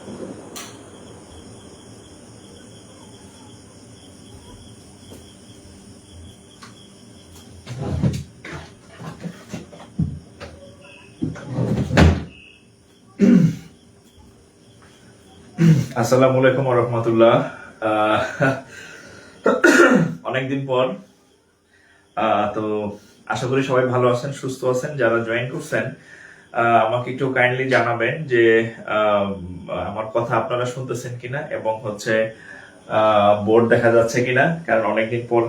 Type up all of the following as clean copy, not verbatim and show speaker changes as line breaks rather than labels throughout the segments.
আসসালামু আলাইকুম ওয়া রাহমাতুল্লাহ। অনেকদিন পর। তো আশা করি সবাই ভালো আছেন, সুস্থ আছেন। যারা জয়েন করছেন আমাকে একটু কাইন্ডলি জানাবেন যে আমার কথা আপনারা শুনতেছেন কিনা এবং হচ্ছে বোর্ড দেখা যাচ্ছে কিনা, কারণ অনেকদিন পর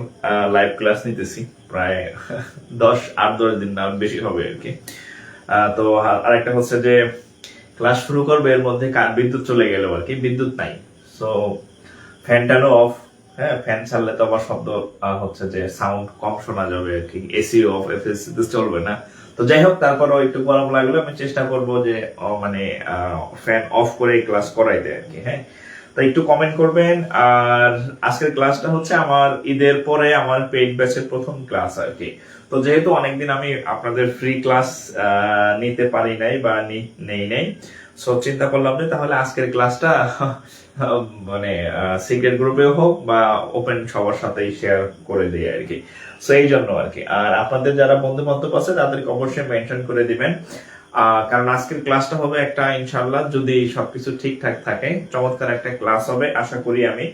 লাইভ ক্লাস নিতেছি। প্রায় 10 দিন না বেশি হবে আর কি। তো আরেকটা হচ্ছে যে ক্লাস শুরু করবে, এর মধ্যে বিদ্যুৎ চলে গেল আর কি, বিদ্যুৎ নাই। সো ফ্যানটাও অফ। হ্যাঁ, ফ্যান ছাড়লে তো আবার শব্দ হচ্ছে যে সাউন্ড কম শোনা যাবে আর কি। এসি অফ, এফএসি চলবে না। তো যাই হোক, তারপরও একটু গরম লাগলে আমি চেষ্টা করব যে মানে ফ্যান অফ করে ক্লাস করাইতে আর কি। হ্যাঁ, তো একটু কমেন্ট করবেন। আর আজকের ক্লাসটা হচ্ছে আমার ঈদের পরে আমার পেইড ব্যাচের প্রথম ক্লাস আর কি। তো যেহেতু অনেকদিন আমি আপনাদের ফ্রি ক্লাস নিতে পারি নাই বা নেই নাই, সো চিন্তা করলাম যে তাহলে আজকের ক্লাসটা মানে সিক্রেট গ্রুপেও হোক বা ওপেন সবার সাথেই শেয়ার করে দিই আর কি। সো এই জন্য আর কি। আর আপনাদের যারা বন্ধু বান্ধব আছে তাদেরকে অবশ্যই মেনশন করে দিবেন, কারণ আজকের ক্লাসটা হবে একটা, ইনশাল্লাহ যদি সবকিছু ঠিকঠাক থাকে, চমৎকার একটা ক্লাস হবে আশা করি আমি।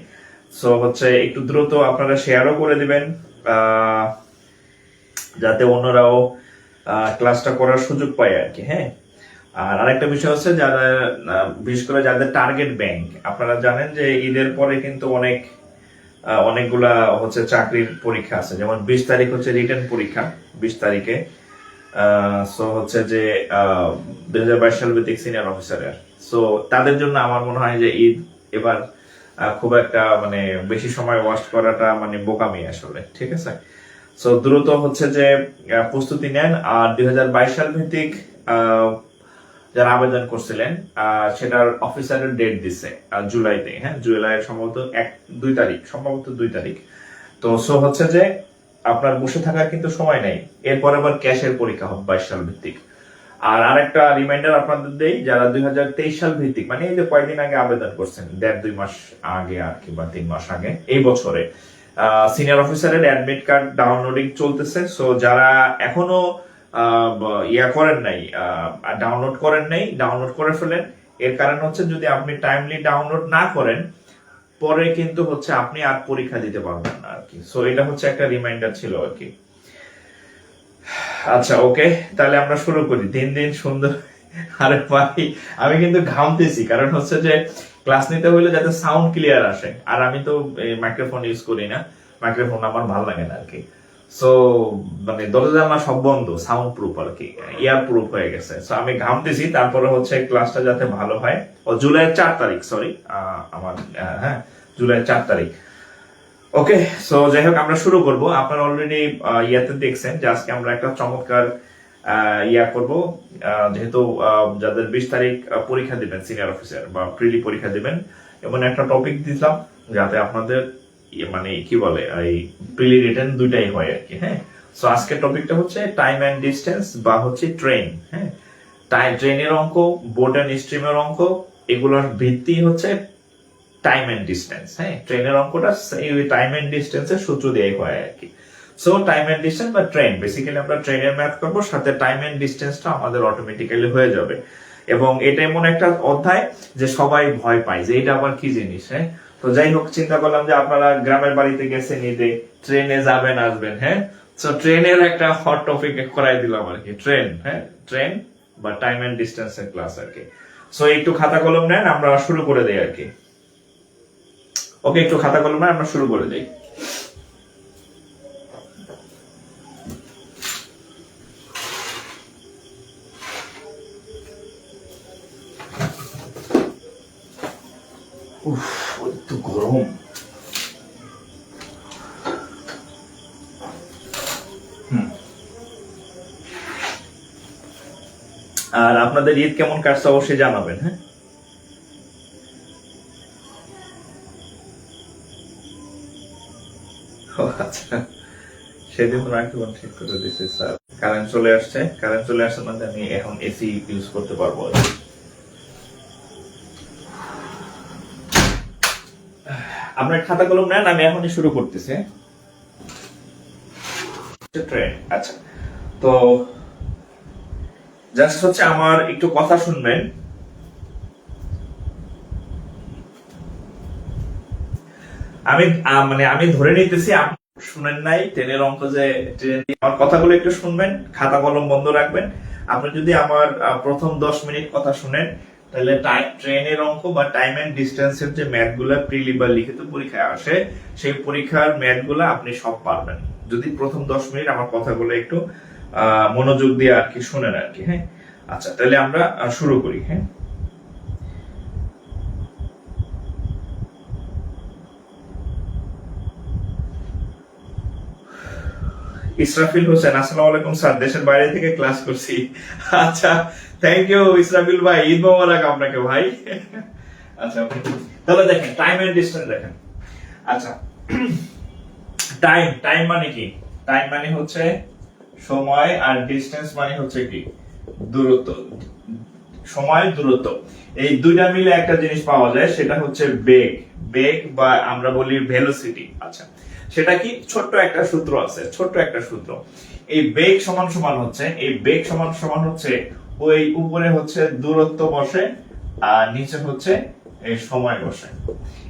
সো হচ্ছে একটু দ্রুত আপনারা শেয়ারও করে দিবেন যাতে অন্যরাও ক্লাসটা করার সুযোগ পায় আর কি। হ্যাঁ, আর আরেকটা বিষয় হচ্ছে যারা বিশেষ করে যাদের টার্গেট ব্যাংক, আপনারা জানেন যে ঈদের পরে কিন্তু অনেকগুলা হচ্ছে চাকরির পরীক্ষা আছে। যেমন 20 তারিখ হচ্ছে রিটেন পরীক্ষা, 20 তারিখে। সো হচ্ছে যে 2022 সাল ভিত্তিক সিনিয়র অফিসারের। সো তাদের জন্য আমার মনে হয় যে ঈদ এবার খুব একটা মানে বেশি সময় ওয়াস্ট করাটা মানে বোকামি আসলে, ঠিক আছে। সো দ্রুত হচ্ছে যে প্রস্তুতি নেন। আর 2022 সাল ভিত্তিক যারা আবেদন করছিলেন সেটার অফিসারের ডেট দিচ্ছে জুলাইতে। হ্যাঁ, জুলাইয়ের সম্ভবত 2 তারিখ, সম্ভবত 2 তারিখ। তো সো হচ্ছে যে আপনার বসে থাকার কিন্তু সময় নেই। এরপর আবার ক্যাশের পরীক্ষা হবে 22 সাল ভিত্তিক। আর আরেকটা রিমাইন্ডার আপনাদের দেই, যারা 2023 সাল ভিত্তিক মানে এই যে কয়েকদিন আগে আবেদন করছেন, 1.5-2 মাস আগে আর কি বা 3 মাস আগে, এই বছরে সিনিয়র অফিসারের অ্যাডমিট কার্ড ডাউনলোডিং চলতেছে। সো যারা এখনো করেন নাই, ডাউনলোড করেন নাই, ডাউনলোড করে ফেলেন। এর কারণ হচ্ছে যদি আপনি টাইমলি ডাউনলোড না করেন পরে কিন্তু হচ্ছে আপনি আর পরীক্ষা দিতে পারবেন না আর কি। সো এটা হচ্ছে একটা রিমাইন্ডার ছিল আর কি। আচ্ছা, ওকে, তাহলে আমরা শুরু করি। দিন দিন সুন্দর। আরে ভাই, আমি কিন্তু ঘামতেছি, কারণ হচ্ছে যে ক্লাস নিতে হইলে যাতে সাউন্ড ক্লিয়ার আসে। আর আমি তো মাইক্রোফোন ইউজ করি না, মাইক্রোফোন আমার ভালো লাগে না আর কি। সো মানে দরজা জানলা সব বন্ধ, সাউন্ড প্রুফ আর কি, ইয়ার প্রুফ হয়ে গেছে। সো আমি ঘামতেছি, তারপরে হচ্ছে ক্লাসটা যাতে ভালো হয়। ও জুলাইয়ের 4 তারিখ, সরি আমার, হ্যাঁ জুলাইয়ের 4 তারিখ। ওকে, সো যাই হোক আমরা শুরু করব। আপনারা অলরেডি ইয়াতে দেখছেন যে আজকে আমরা একটা চমৎকার করব। যেহেতু যাদের 20 তারিখ পরীক্ষা দিবেন সিনিয়র অফিসার বা প্রিলি পরীক্ষা দিবেন, এমন একটা টপিক দিলাম যাতে আপনাদের মানে কি বলে এই প্রিলি রিটেন দুইটাই হয় আর কি। হ্যাঁ, সো আজকের টপিকটা হচ্ছে টাইম এন্ড ডিস্টেন্স বা হচ্ছে ট্রেন। হ্যাঁ, ট্রেনের অঙ্ক, বোর্ড এন্ড স্ট্রিমের অঙ্ক, এগুলোর ভিত্তি হচ্ছে টাইম এন্ড ডিস্টেন্স। হ্যাঁ, ট্রেনের অঙ্কটা এই টাইম এন্ড ডিস্টেন্সের সূত্র দিয়ে হয় আর কি। সো টাইম এন্ড ডিস্টেন্স বা ট্রেন, বেসিক্যালি আমরা ট্রেনের ম্যাথ করব, সাথে টাইম এন্ড ডিস্টেন্সটা আমাদের অটোমেটিক্যালি হয়ে যাবে। এবং এটা এমন একটা অধ্যায় যে সবাই ভয় পায় যে এটা আবার কি জিনিস। হ্যাঁ, তো যাই হোক চিন্তা করলাম যে আপনারা গ্রামের বাড়িতে গেছেন ঈদে, ট্রেনে যাবেন আসবেন। হ্যাঁ, সো ট্রেনের একটা হট টপিক করাই দিলাম আর কি, ট্রেন। হ্যাঁ, ট্রেন বা টাইম এন্ড ডিস্টেন্সের ক্লাস আর কি। সো একটু খাতা কলম নেন, আমরা শুরু করে দেই আর কি। ওকে, একটু খাতা কলম আমরা শুরু করে দেই। একটু গরম। আর আপনাদের ঈদ কেমন কাটছে অবশ্যই জানাবেন। হ্যাঁ, আচ্ছা, সেদিন মাইক্রোফোন ঠিক করে দিছি স্যার। কারেন্ট চলে আসছে, মানে আমি এখন এসি ইউজ করতে পারবো। আপনার খাতা কলম নেন, আমি এখনই শুরু করতেছি। ট্রেন, আচ্ছা, তো জাস্ট হচ্ছে আমার একটু কথা শুনবেন। আমি মানে আমি ধরে নিতেছি আপনি শুনেন নাই ট্রেনের অঙ্ক, যে আমার কথাগুলো একটু শুনবেন, খাতা কলম বন্ধ রাখবেন। আপনি যদি আমার প্রথম 10 মিনিট কথা শুনেন, তাহলে ট্রেনের অঙ্ক বা টাইম এন্ড ডিস্টেন্সের যে ম্যাথ গুলা প্রিলি বা লিখিত পরীক্ষায় আসে, সেই পরীক্ষার ম্যাথ গুলা আপনি সব পারবেন যদি প্রথম 10 মিনিট আমার কথাগুলো একটু মনোযোগ দিয়ে আর কি শুনেন আর কি। হ্যাঁ, আচ্ছা, তাহলে আমরা শুরু করি। হ্যাঁ, ইসরাফিল হোসেন, আসসালামু আলাইকুম স্যার, দেশের বাইরে থেকে ক্লাস করছি। আচ্ছা, থ্যাংক ইউ ইসরাফিল ভাই, ঈদ মোবারক আপনাকে ভাই। আচ্ছা, তাহলে দেখেন টাইম এন্ড ডিসটেন্স দেখেন। আচ্ছা, টাইম টাইম মানে কি? টাইম মানে হচ্ছে সময়, আর ডিসটেন্স মানে হচ্ছে কি? দূরত্ব। সময়, দূরত্ব, এই দুইটা মিলে একটা জিনিস পাওয়া যায়, সেটা হচ্ছে বেগ। বেগ বা আমরা বলি ভেলোসিটি। আচ্ছা, সেটা কি? ছোট্ট একটা সূত্র আছে, ছোট্ট একটা সূত্র। এই বেগ সমান সমান হচ্ছে, এই বেগ সমান সমান হচ্ছে ওই উপরে হচ্ছে দূরত্ব বসে, আর নিচে হচ্ছে এই সময় বসে।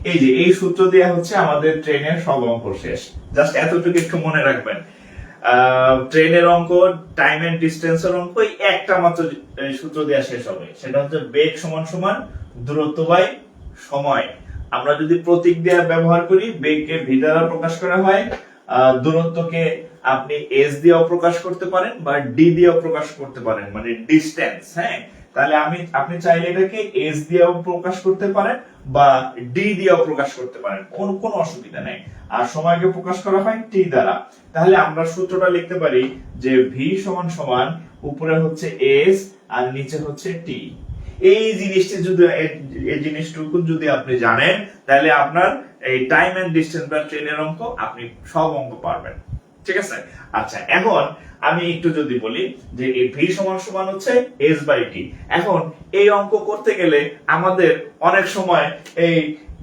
এই যে এই সূত্র দিয়ে হচ্ছে আমাদের ট্রেনের সব অঙ্ক শেষ। জাস্ট এতটুকু একটু মনে রাখবেন। ট্রেনের অঙ্ক, টাইম এন্ড ডিস্টেন্সের অঙ্ক একটা মাত্র সূত্র দেওয়া শেষ হবে, সেটা হচ্ছে বেগ সমান সমান দূরত্ব বাই সময়। আমরা যদি প্রতীক দিয়ে ব্যবহার করি, বেগকে ভি দ্বারা প্রকাশ করা হয়, দূরত্বকে আপনি এস দিয়েও প্রকাশ করতে পারেন বা ডি দিয়েও প্রকাশ করতে পারেন, মানে ডিস্টেন্স। হ্যাঁ, তাহলে আপনি চাইলে এটাকে এস দিয়েও প্রকাশ করতে পারেন বা ডি দিয়েও প্রকাশ করতে পারেন, কোনো অসুবিধা নেই। আর সময়কে প্রকাশ করা হয় টি দ্বারা। তাহলে আমরা সূত্রটা লিখতে পারি যে ভি সমান সমান উপরে হচ্ছে এস আর নিচে হচ্ছে টি। এই জিনিসটি যদি, এই জিনিসটুকু যদি আপনি জানেন, তাহলে আপনার এই টাইম এন্ড ডিস্টেন্স বা ট্রেনের অঙ্ক আপনি সব অঙ্ক পারবেন। ঠিক আছে? আচ্ছা, এখন আমি একটু যদি বলি যে এই ভি সমান সমান হচ্ছে এস বাই টি। এখন এই অঙ্ক করতে গেলে আমাদের অনেক সময় এই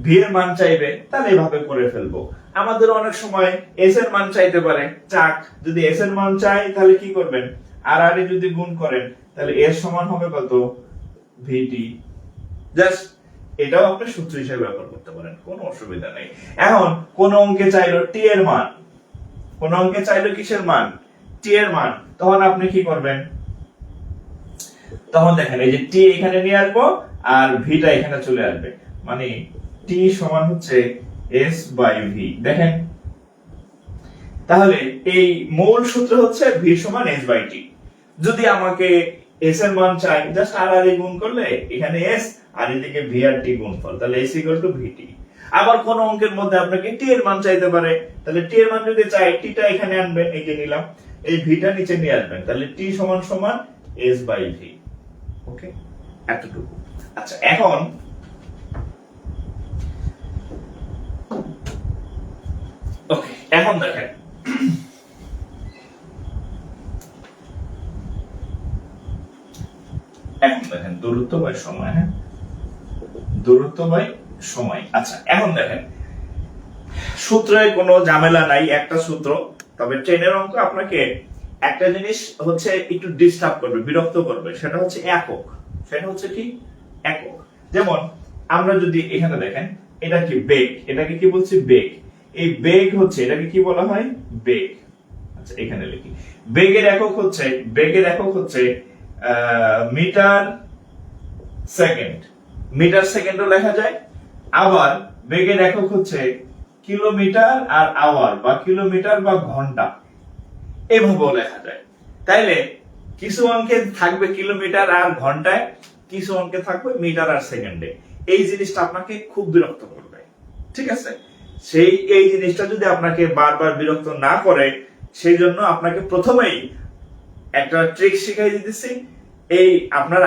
ভি এর মান চাইবে, তাহলে এইভাবে করে ফেলবো। আমাদের অনেক সময় এস এর মান চাইতে পারে, চাক, যদি এস এর মান চাই তাহলে কি করবেন? আর আর যদি গুণ করেন, তাহলে এস সমান হবে কত? ভিটি। জাস্ট এটাও আপনি সূত্র হিসেবে ব্যবহার করতে পারেন, কোনো অসুবিধা নেই। এখন কোন অঙ্কে চাইলো টি এর মান, কোন অঙ্কে চাইলো কিসের মান? টি এর মান। তখন আপনি কি করবেন? তখন দেখেন এই যে টি এখানে নিয়ে আসবো আর ভিটা এখানে চলে আসবে, মানে টি সমান হচ্ছে এস বাই ভি। দেখেন, তাহলে এই মূল সূত্র হচ্ছে ভি সমান এস বাই টি। যদি আমাকে এস এর মান চাই, জাস্ট আর আর গুণ করলে এখানে এস আর এদিকে ভি আর টি গুণফল, তাহলে এস ইকুয়াল টু ভিটি। আবার কোন অঙ্কের মধ্যে আপনাকে টি এর মান চাইতে পারে, তাহলে টি এর মান যদি চাই, টিটা এখানে আনবেন, এই যে নিলাম, এই ভিটা নিচে নিয়ে আসবেন, তাহলে টি সমান সমান এস বাই ভি। ওকে, এতটুকু। আচ্ছা, এখন ওকে, এখন দেখেন এখন দেখেন দূরত্ব বাই সময়। হ্যাঁ, দূরত্ব বাই সময়। আচ্ছা, এখন দেখেন সূত্রে কোনো ঝামেলা নাই, একটা সূত্র। তবে ট্রেনের অঙ্ক আপনাকে একটা জিনিস হচ্ছে একটু ডিস্টার্ব করবে, বিরক্ত করবে, সেটা হচ্ছে একক। সেটা হচ্ছে কি? একক। যেমন আমরা যদি এখানে দেখেন, এটা কি? বেগ। এটাকে কি বলছি? বেগ। এই বেগ হচ্ছে, এটাকে কি বলা হয়? বেগ। আচ্ছা, এখানে লিখি, বেগের একক হচ্ছে, বেগের একক হচ্ছে মিটার সেকেন্ড। মিটার সেকেন্ডও লেখা যায়, আবার বেগের একক হচ্ছে কিলোমিটার আর আওয়ার, বা কিলোমিটার বা ঘন্টা, এভাবেও লেখা যায়। তাইলে কিছু অঙ্কে থাকবে কিলোমিটার আর ঘন্টায়, কিছু অঙ্কে থাকবে মিটার আর সেকেন্ডে। এই জিনিসটা আপনাকে খুব বিরক্ত করবে। ঠিক আছে? সেই এই জিনিসটা যদি আপনাকে বারবার বিরক্ত না করে, সেই জন্য আপনাকে প্রথমেই একটা ট্রিক শিখাই দিতেছি। এই আপনার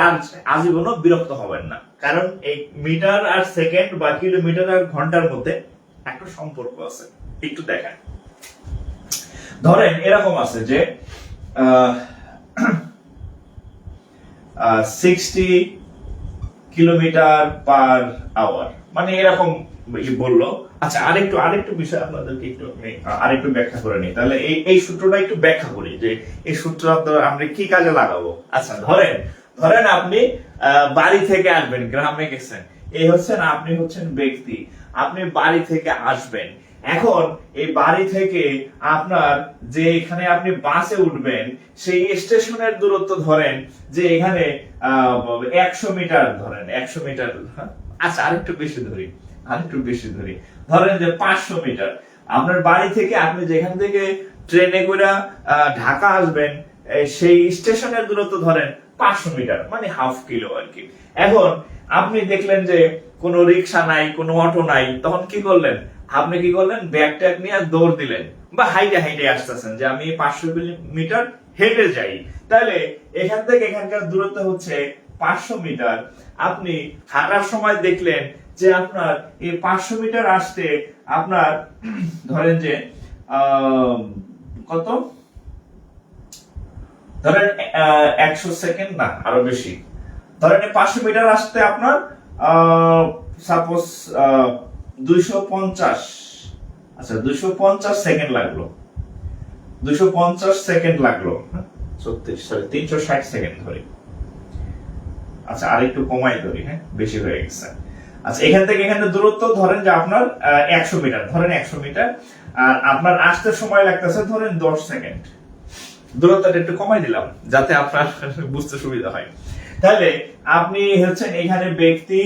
আজীবনও বিরক্ত হবেন না, কারণ এই মিটার আর সেকেন্ড বা কিলোমিটার আর ঘন্টার মধ্যে একটা সম্পর্ক আছে। একটু দেখেন, ধরেন এরকম আছে যে 60 কিলোমিটার পার আওয়ার, মানে এরকম বললো। আচ্ছা, আরেকটু বিষয় আপনাদেরকে একটু আরেকটু ব্যাখ্যা করে নিই। তাহলে এই সূত্রটা একটু ব্যাখ্যা করি যে এই সূত্রটা আমরা কি কাজে লাগাবো। আচ্ছা, ধরেন আপনি বাড়ি থেকে আসবেন, গ্রামে গেছেন, এই হচ্ছেন আপনি হচ্ছেন ব্যক্তি, আপনি বাড়ি থেকে আসবেন। এখন এই বাড়ি থেকে আপনার যে এখানে আপনি বাসে উঠবেন সেই স্টেশনের দূরত্ব ধরেন যে এখানে 100 মিটার, ধরেন 100 মিটার। আচ্ছা, আরেকটু বেশি ধরি, ধরেন যে 500 মিটার। আপনার বাড়ি থেকে আপনি যেখান থেকে ট্রেনে করে ঢাকা আসবেন সেই স্টেশনের দূরত্ব ধরেন 500 মিটার, মানে হাফ কিলো আর কি। এখন আপনি দেখলেন যে কোনো রিক্সা নাই, কোনো অটো নাই, তখন কি করলেন? আপনি কি করলেন? ব্যাগ ট্যাগ নিয়ে দৌড় দিলেন, বা হাইটে আসতেছেন যে আমি 500 মিটার হেঁটে যাই। তাহলে এখান থেকে এখানকার দূরত্ব হচ্ছে 500 মিটার। আপনি হাঁটার সময় দেখলেন যে আপনার এই 500 মিটার আসতে আপনার ধরেন যে কত, ধরেন 100 সেকেন্ড না আরো বেশি, ধরেন 500 মিটার আসতে আপনার সাপোজ 250, আচ্ছা 250 সেকেন্ড লাগলো, 250 সেকেন্ড লাগলো, 360 সেকেন্ড ধরি। আচ্ছা, আরেকটু কমাই ধরি, হ্যাঁ বেশি হয়ে গেছে। আচ্ছা, এখান থেকে এখানে দূরত্ব ধরেন যে আপনার 100 মিটার, ধরেন 100 মিটার, আর আপনার আসতে সময় লাগতেছে ধরেন 10 সেকেন্ড। দূরত্বটা একটু কমাই দিলাম যাতে আপনার বুঝতে সুবিধা হয়। তাহলে আপনি হচ্ছেন এখানে ব্যক্তি,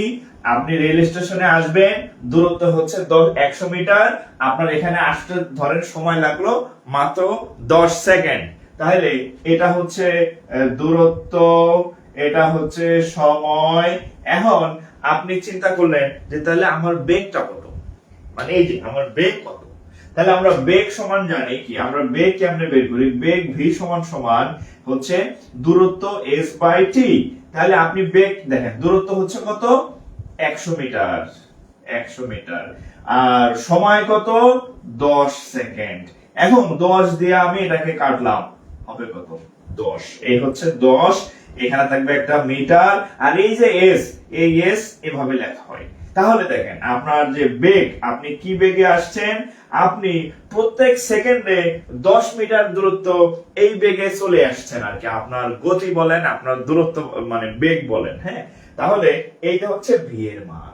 আপনি রেল স্টেশনে আসবেন, দূরত্ব হচ্ছে 100 মিটার, আপনার এখানে আসতে ধরেন সময় লাগলো মাত্র 10 সেকেন্ড। তাহলে এটা হচ্ছে দূরত্ব, এটা হচ্ছে সময়। এখন আপনি চিন্তা করলেন যে তাহলে আমার বেগটা কত, মানে এই যে আমার বেগ কত। তাহলে আমরা বেগ সমান জানি কি, আমরা বেগ কেমনে বের করি? বেগ v সমান হচ্ছে দূরত্ব s বাই t। তাহলে আপনি বেগ দেখেন, দূরত্ব হচ্ছে কত? 100 মিটার, 100 মিটার, আর সময় কত? 10 সেকেন্ড। এখন 10 দিয়ে আমি এটাকে কাটলাম, হবে কত? 10। এই হচ্ছে 10, এখানে থাকবে একটা মিটার, আর এই যে s, এই s এভাবে লেখা হয়। তাহলে দেখেন আপনার যে বেগ, আপনি কি বেগে আসছেন? আপনি প্রত্যেক সেকেন্ডে 10 মিটার দূরত্ব এই বেগে চলে আসছেন আর কি। আপনার গতি বলেন, আপনার দূরত্ব মানে বেগ বলেন, হ্যাঁ। তাহলে এইটা হচ্ছে v এর মান,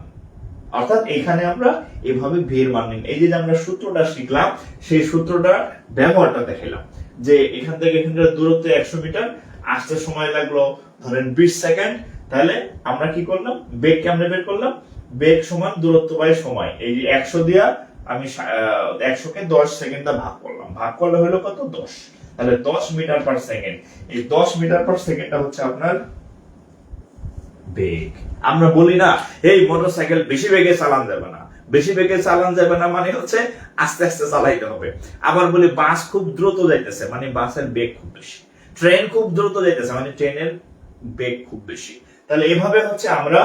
অর্থাৎ এখানে আমরা এভাবে v এর মান নিন। এই যে আমরা সূত্রটা শিখলাম, সেই সূত্রটা ব্যবহারটা দেখাইলাম যে এখান থেকে এখানকার দূরত্ব 100 মিটার, আসতে সময় লাগলো ধরেন 20 সেকেন্ড। তাহলে আমরা কি করলাম? বেগ কেমনে বের করলাম? বেগ সমান দূরত্ব বাই সময়। এই যে 100 দিয়া আমি 100 কে 10 সেকেন্ডে ভাগ করলাম, ভাগ করলে হলো কত? 10। তাহলে 10 মিটার পার সেকেন্ড। এই 10 মিটার পার সেকেন্ডটা হচ্ছে আপনার বেগ। আমরা বলি না এই মোটরসাইকেল বেশি বেগে চালান যাবে না, বেশি বেগে চালান যাবে না মানে হচ্ছে আস্তে আস্তে চালাইতে হবে। আবার বলি বাস খুব দ্রুত যাইতেছে মানে বাসের বেগ খুব বেশি, ট্রেন খুব দ্রুত যাইতেছে মানে ট্রেনের বেগ খুব বেশি। তাহলে এভাবে হচ্ছে আমরা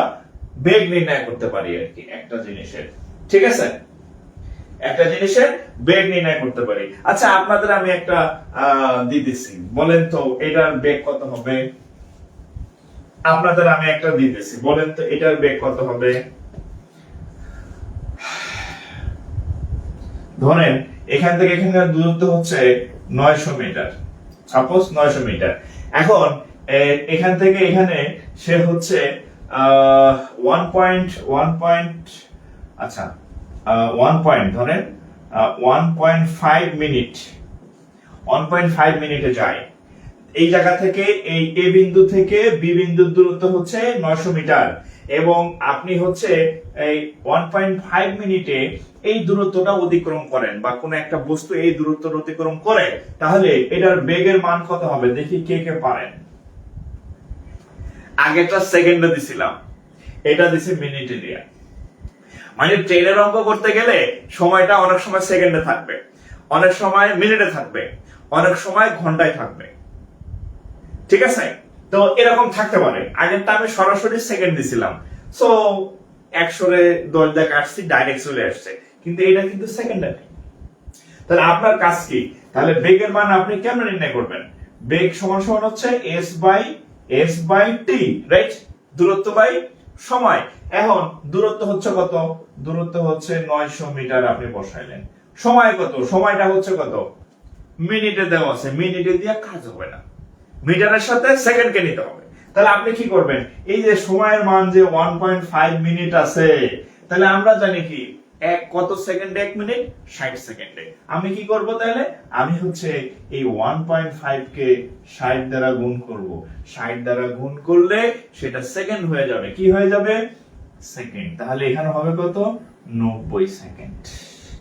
বেগ নির্ণয় করতে পারি আর কি একটা জিনিসের, ঠিক আছে? একটা জিনিসের বেগ নির্ণয় করতে পারি। আচ্ছা, আপনাদের আমি একটা দিতেছি, বলেন তো এটার বেগ কত হবে? আপনাদের আমি একটা দিতেছি, বলেন তো এটার বেগ কত হবে? ধরেন এখান থেকে এখানকার দূরত্ব হচ্ছে 900 মিটার, সাপোজ 900 মিটার। এখন এখান থেকে এখানে সে হচ্ছে 1.5 মিনিট, 1.5 মিনিটে যায়। এই জায়গা থেকে এই এ বিন্দু থেকে বি বিন্দুর দূরত্ব হচ্ছে 900 মিটার, এবং আপনি হচ্ছে এই 1.5 মিনিটে এই দূরত্বটা অতিক্রম করেন, বা কোন একটা বস্তু এই দূরত্ব অতিক্রম করে, তাহলে এটার বেগের মান কত হবে? দেখি কে কে পারেন। আগেটা সেকেন্ডে দিছিলাম, এটা দিছি মিনিটে দিয়া। মানে ট্রেনের অঙ্ক করতে গেলে সময়টা অনেক সময় সেকেন্ডে থাকবে, অনেক সময় মিনিটে থাকবে, অনেক সময় ঘন্টায় থাকবে, ঠিক আছে? তো এরকম থাকতে পারে। আগেরটা আমি সরাসরি সেকেন্ড দিছিলাম, সো 100 রে 10 দিয়ে কাটছি, ডাইরেক্ট চলে আসছে, কিন্তু এটা কিন্তু সেকেন্ডে নেই। তাহলে আপনার কাজ কি? তাহলে বেগের মান আপনি কেমনে নির্ণয় করবেন? বেগ সমান সমান হচ্ছে s বাই t, রাইট? দূরত্ব বাই সময়। এখন দূরত্ব হচ্ছে কত? দূরত্ব হচ্ছে 900 মিটার আপনি বসাইলেন। সময় কত? সময়টা হচ্ছে কত? মিনিটে দেওয়া আছে, মিনিটে দিয়ে কাজ হবে না, মিটারের সাথে সেকেন্ডকে নিতে হবে। তাহলে আপনি কি করবেন, এই যে সময়ের মান যে 1.5 মিনিট আছে, তাহলে আমরা জানি কি এক কত সেকেন্ডে 1 মিনিট 60 সেকেন্ডে। আমি কি করব তাহলে, আমি হচ্ছে এই 1.5 কে 60 দ্বারা গুণ করব। 60 দ্বারা গুণ করলে সেটা সেকেন্ড হয়ে যাবে। কি হয়ে যাবে? সেকেন্ড। তাহলে এখানে হবে কত? 90 সেকেন্ড।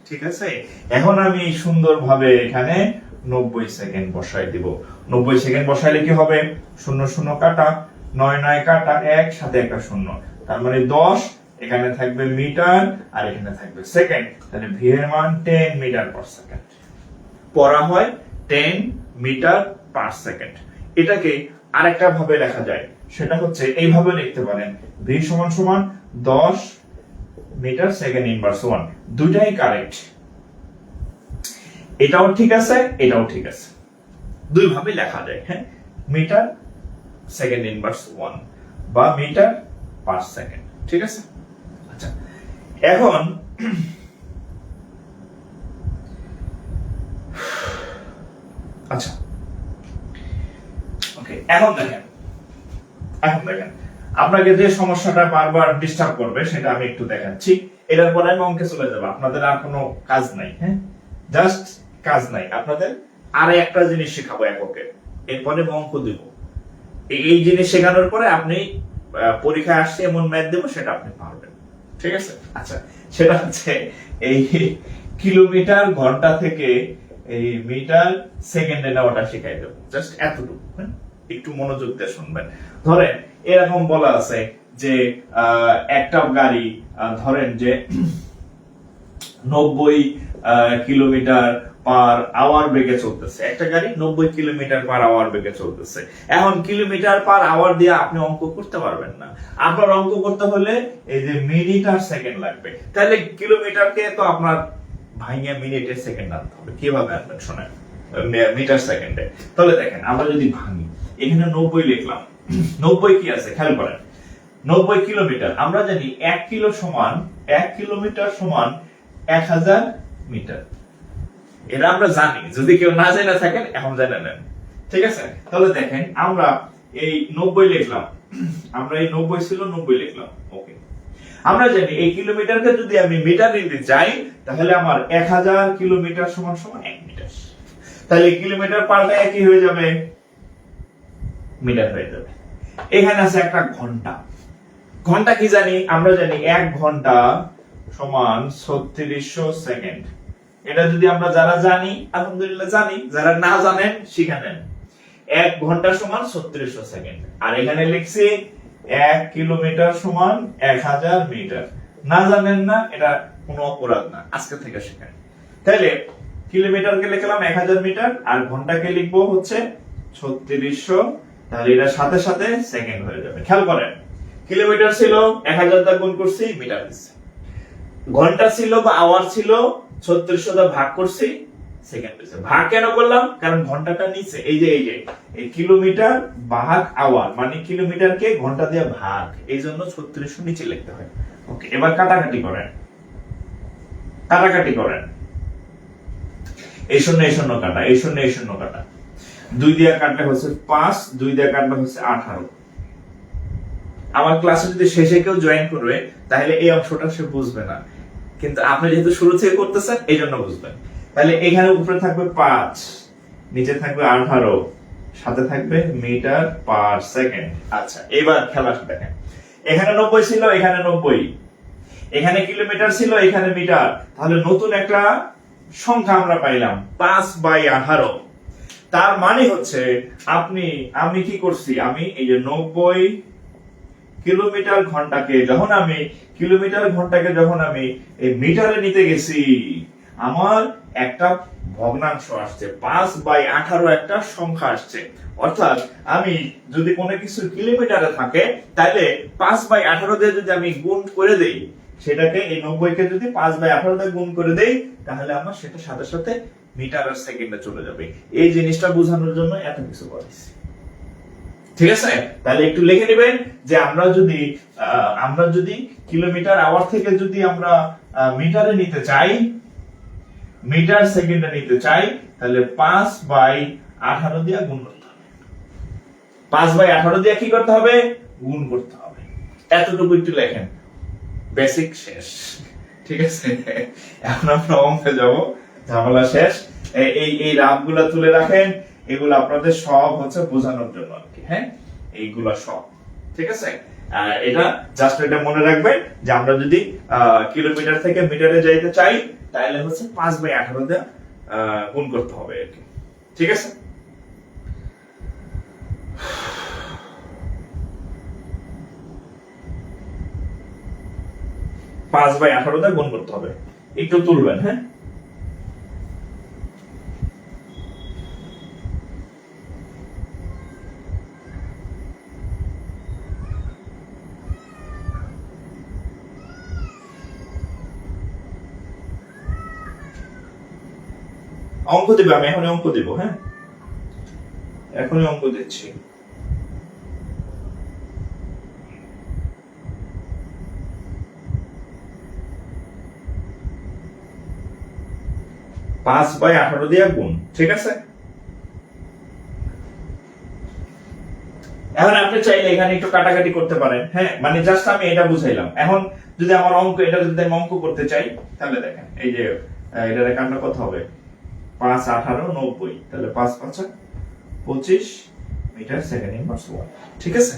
ঠিক আছে, এখন আমি সুন্দরভাবে এখানে 90 সেকেন্ড বসাই দিব। 90 সেকেন্ড বসাইলে কি হবে? 0 0 কাটা, 9 9 কাটা, 1 সাথে একটা 0, তার মানে 10। এখানে থাকবে মিটার আর এখানে থাকবে সেকেন্ড। তাহলে ভি এর মান 10 মিটার পার সেকেন্ড। পড়া হয় 10 মিটার পার সেকেন্ড। এটাকে আরেকটা ভাবে লেখা যায়, সেটা হচ্ছে এইভাবে লিখতে পারেন, ভি সমান সমান 10 মিটার সেকেন্ড ইনভার্স 1। দুইটাই কারেক্ট, এটাও ঠিক আছে, এটাও ঠিক আছে, দুই ভাবে লেখা যায়। হ্যাঁ, মিটার সেকেন্ড ইনভার্স 1 বা মিটার পার সেকেন্ড। ঠিক আছে, আচ্ছা এখন আচ্ছা ওকে, এখন দেখেন আপনাকে যে সমস্যাটা বারবার ডিস্টার্ব করবে সেটা আমি একটু দেখাচ্ছি। এটার পরে আমি অঙ্কে চলে যাব, আপনাদের আর কোনো কাজ নাই। হ্যাঁ, জাস্ট কাজ নাই, আপনাদের আর একটা জিনিস শেখাবো এককে, এরপরে অঙ্ক দিব। এই জিনিস শেখানোর পরে আপনি পরীক্ষায় আসছে এমন ম্যাথ দেবো, সেটা আপনি পারবেন। ঠিক আছে, আচ্ছা সেটা হচ্ছে এই কিলোমিটার ঘন্টা থেকে এই মিটার সেকেন্ডে নেওয়াটা শেখাই দেবো, জাস্ট এতটুকু। হ্যাঁ, একটু মনোযোগ দিয়ে শুনবেন। ধরেন এরকম বলা আছে যে একটা গাড়ি ধরেন যে 90 কিলোমিটার পার আওয়ার বেগে চলতেছে। একটা গাড়ি 90 কিলোমিটার পার আওয়ার বেগে চলতেছে। এখন কিলোমিটার পার আওয়ার দিয়ে আপনি অঙ্ক করতে পারবেন না। আপনার অঙ্ক করতে হলে এই যে মিনিট আর সেকেন্ড লাগবে। তাহলে কিলোমিটারকে তো আপনার ভাঙিয়ে মিনিটে সেকেন্ড আনতে হবে। কিভাবে আনবেন শোনেন, মিটার সেকেন্ডে। তাহলে দেখেন আমরা যদি ভাঙি, এখানে 90 লিখলাম, 90 কি আছে খেয়াল করেন, 90 কিলোমিটার। আমরা জানি 1 কিলো সমান 1 কিলোমিটার সমান 1000 মিটার। এটা আমরা জানি, যদি কেউ না জেনে থাকেন এখন জেনে নেন। ঠিক আছে, তাহলে দেখেন আমরা এই 90 লিখলাম, আমরা এই 90 ছিল 90 লিখলাম। ওকে, আমরা জানি এই কিলোমিটারকে যদি আমি মিটার নিতে চাই, তাহলে আমার 1000 কিলোমিটার সমান সমান 1 মিটার। তাহলে কিলোমিটার পাল্টা কি হয়ে যাবে? মিটার হয়ে যাবে। এখানে আছে একটা ঘন্টা। ঘন্টা কি জানি? আমরা জানি 1 ঘন্টা সমান 3600 সেকেন্ড। এটা যদি আমরা যারা জানি আলহামদুলিল্লাহ জানি, যারা না জানেন শিখে নেন। 1 ঘন্টা সমান 3600 সেকেন্ড। আর এখানে লিখছি 1 কিলোমিটার সমান 1000 মিটার। না জানেন না, এটা কোনো অপরাধ না, আজকে থেকে শিখেন। তাহলে কিলোমিটারকে লিখলাম 1000 মিটার আর ঘন্টাকে লিখবো হচ্ছে 3600। তাহলে এটা সাথে সাথে সেকেন্ড হয়ে যাবে। খেয়াল করেন, কিলোমিটার ছিল 1000 দ্বারা গুণ করছি, মিটার দিচ্ছে। ঘন্টা ছিল বা আওয়ার ছিল 3600 দ্বারা ভাগ করছি, সেকেন্ড হয়েছে। ভাগ কেন করলাম? কারণ ঘন্টাটা নিচে, এই যে এই কিলোমিটার ভাগ আওয়ার, মানে কিলোমিটারকে ঘন্টা দিয়ে ভাগ, এই জন্য 3600 নিচে লিখতে হয়। ওকে, এবার কাটাকাটি করেন, কাটাকাটি করেন। এই শূন্য কাটা, এই শূন্য কাটা। 2 দিয়ে কাটলে হচ্ছে 5, 2 দিয়ে কাটলে হচ্ছে 18। আমার ক্লাসে যদি শেষে কেউ জয়েন করবে তাহলে এই অংশটা সে বুঝবে না, কিন্তু আপনি যেহেতু শুরু থেকে করতেছেন এই জন্য বুঝবেন। তাহলে এখানে উপরে থাকবে 5, নিচে থাকবে 18, সাথে থাকবে মিটার পার সেকেন্ড। আচ্ছা এবার খেলাটা দেখেন, এখানে 90 ছিল, এখানে 90, এখানে কিলোমিটার ছিল, এখানে মিটার। তাহলে নতুন একটা সংখ্যা আমরা পাইলাম 5/18। তার মানে হচ্ছে আমি কি করছি, আমি এই যে 90 কিলোমিটার ঘন্টাকে যখন আমি এই মিটারে নিতে গেছি, আমার একটা ভগ্নাংশ আসছে, 5/18 একটা সংখ্যা আসছে। অর্থাৎ আমি যদি কোনো কিছু কিলোমিটারে থাকে, তাহলে 5/18 দিয়ে যদি আমি গুণ করে দেই, সেটাকে এই 90 কে যদি 5/18 দিয়ে গুণ করে দেই, তাহলে আমার সেটা সাথে সাথে মিটার আর সেকেন্ডে চলে যাবে। এই জিনিসটা বোঝানোর জন্য এত কিছু করেছি। ঠিক আছে, তাহলে একটু লিখে নেবেন যে আমরা যদি কিলোমিটার আওয়ার থেকে যদি আমরা মিটারে নিতে চাই, মিটার সেকেন্ডে নিতে চাই, তাহলে 5/18 দিয়ে গুণ করতে হবে। 5/18 দিয়ে কি করতে হবে? গুণ করতে হবে। এতটুকু একটু লেখেন, বেসিক শেষ। ঠিক আছে, এখন আমরা অঙ্কে যাব, ঝামেলা শেষ। এই রাফগুলা তুলে রাখেন, এগুলো আপনাদের সব হচ্ছে বোঝানোর জন্য আর কি। হ্যাঁ, এইগুলা সব ঠিক আছে। এটা জাস্ট এটা মনে রাখবেন যে আমরা যদি কিলোমিটার থেকে মিটারে যাইতে চাই, তাহলে হচ্ছে 5/18 দিয়ে গুণ করতে হবে আর কি। ঠিক আছে, পাঁচ বাই 18 দিয়ে গুণ করতে হবে। একটু তুলবেন। হ্যাঁ, অঙ্ক দেবে, আমি এখনই অঙ্ক দেব। হ্যাঁ, এখনই অঙ্ক দিচ্ছি। পাঁচ বাই 18 দিয়ে গুণ। ঠিক আছে, এখন আপনি চাইলে এখানে একটু কাটাকাটি করতে পারেন। হ্যাঁ, মানে জাস্ট আমি এটা বুঝাইলাম। এখন যদি আমার অঙ্ক, এটা যদি আমি অঙ্ক করতে চাই, তাহলে দেখেন এই যে এটার কান্না কত হবে? 5 18 90, তাহলে 5 5 25 মিটার সেকেন্ড ইনভার্স 1। ঠিক আছে,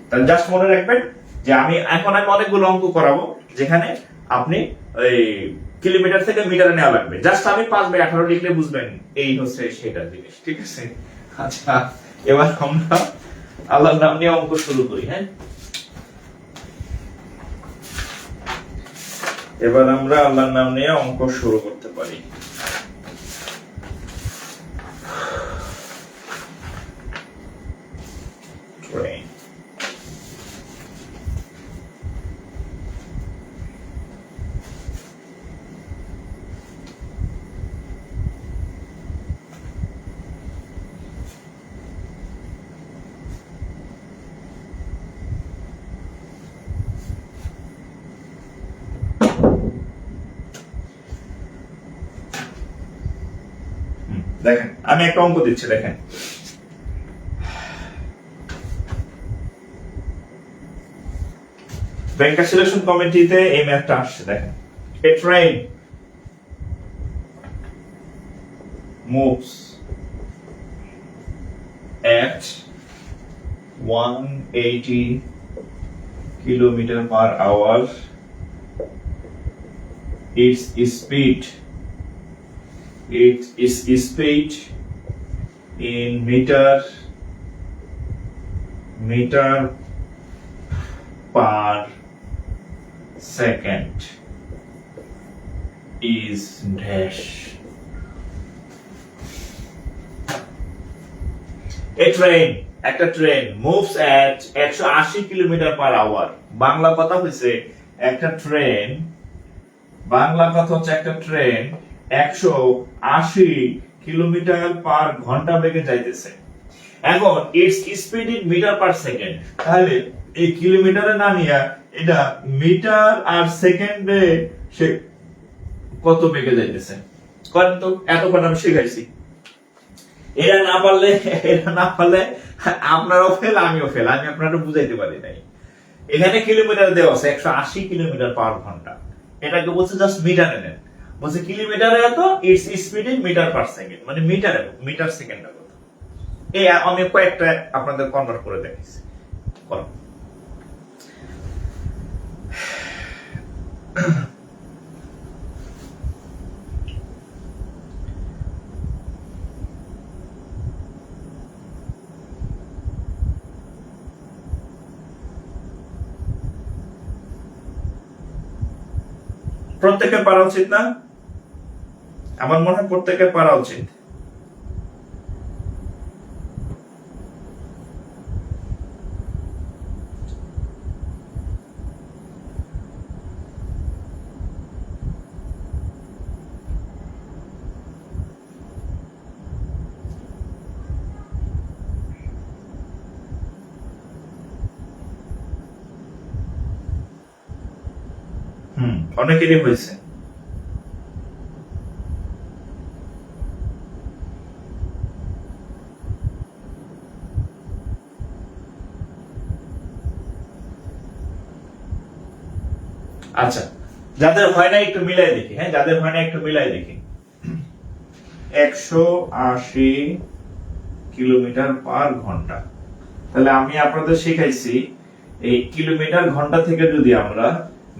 তাহলে জাস্ট মনে রাখবেন যে আমি অনেকগুলো অঙ্ক করাবো যেখানে আপনি এই কিলোমিটার থেকে মিটারে নেওয়া লাগবে। জাস্ট আমি 5/18 লিখলে বুঝবেন, এই হচ্ছে সেটা জিনিস। ঠিক আছে, আচ্ছা এবার আমরা আল্লাহর নাম নিয়ে অঙ্ক শুরু করি। হ্যাঁ, এবার আমরা আল্লাহর নাম নিয়ে অঙ্ক শুরু করতে পারি। দেখেন, আমি একটা অঙ্ক দিচ্ছি। দেখেন, ব্যাংকার সিলেকশন কমিটিতে এই ম্যাথটা আসছে। দেখেন, a train moves at 180 km/h. Its speed in meter per second is dash. A train, একটা train moves at 180 km/h। Bangla কথা হচ্ছে একটা ট্রেন, বাংলা কথা হচ্ছে একটা ট্রেন 180 km/ঘন্টা বেগে যাইতেছে। এখন it's speed in meter per second, তাহলে এই কিলোমিটারে না নিয়ে এটা মিটার আর সেকেন্ডে সে কত বেগে যাইতেছে করেন তো। এতক্ষণ আমি শিখাইছি, এটা না পারলে আপনারাও ফেল, আমিও ফেল। আমি আপনারা বুঝাইতে পারি নাই। এখানে কিলোমিটার দেওয়া আছে 180 km/ঘন্টা, এটাকে বলছে জাস্ট মিটারে নেন। বলছে কিলোমিটারে এত, it's speed in meter per second, মানে মিটার সেকেন্ডে কত। এই আমি কয়েকটা আপনাদের কনভার্ট করে দেখাইছি। করো, প্রত্যেকের পারা উচিত না? আমার মনে হয় প্রত্যেকের পারা উচিত। অনেকেরই হয়েছে। আচ্ছা, যাদের হয় না একটু মিলাই দেখি। হ্যাঁ, যাদের হয় না একটু মিলাই দেখি। 180 কিলোমিটার পার ঘন্টা। তাহলে আমি আপনাদের শিখাইছি এই কিলোমিটার ঘন্টা থেকে যদি আমরা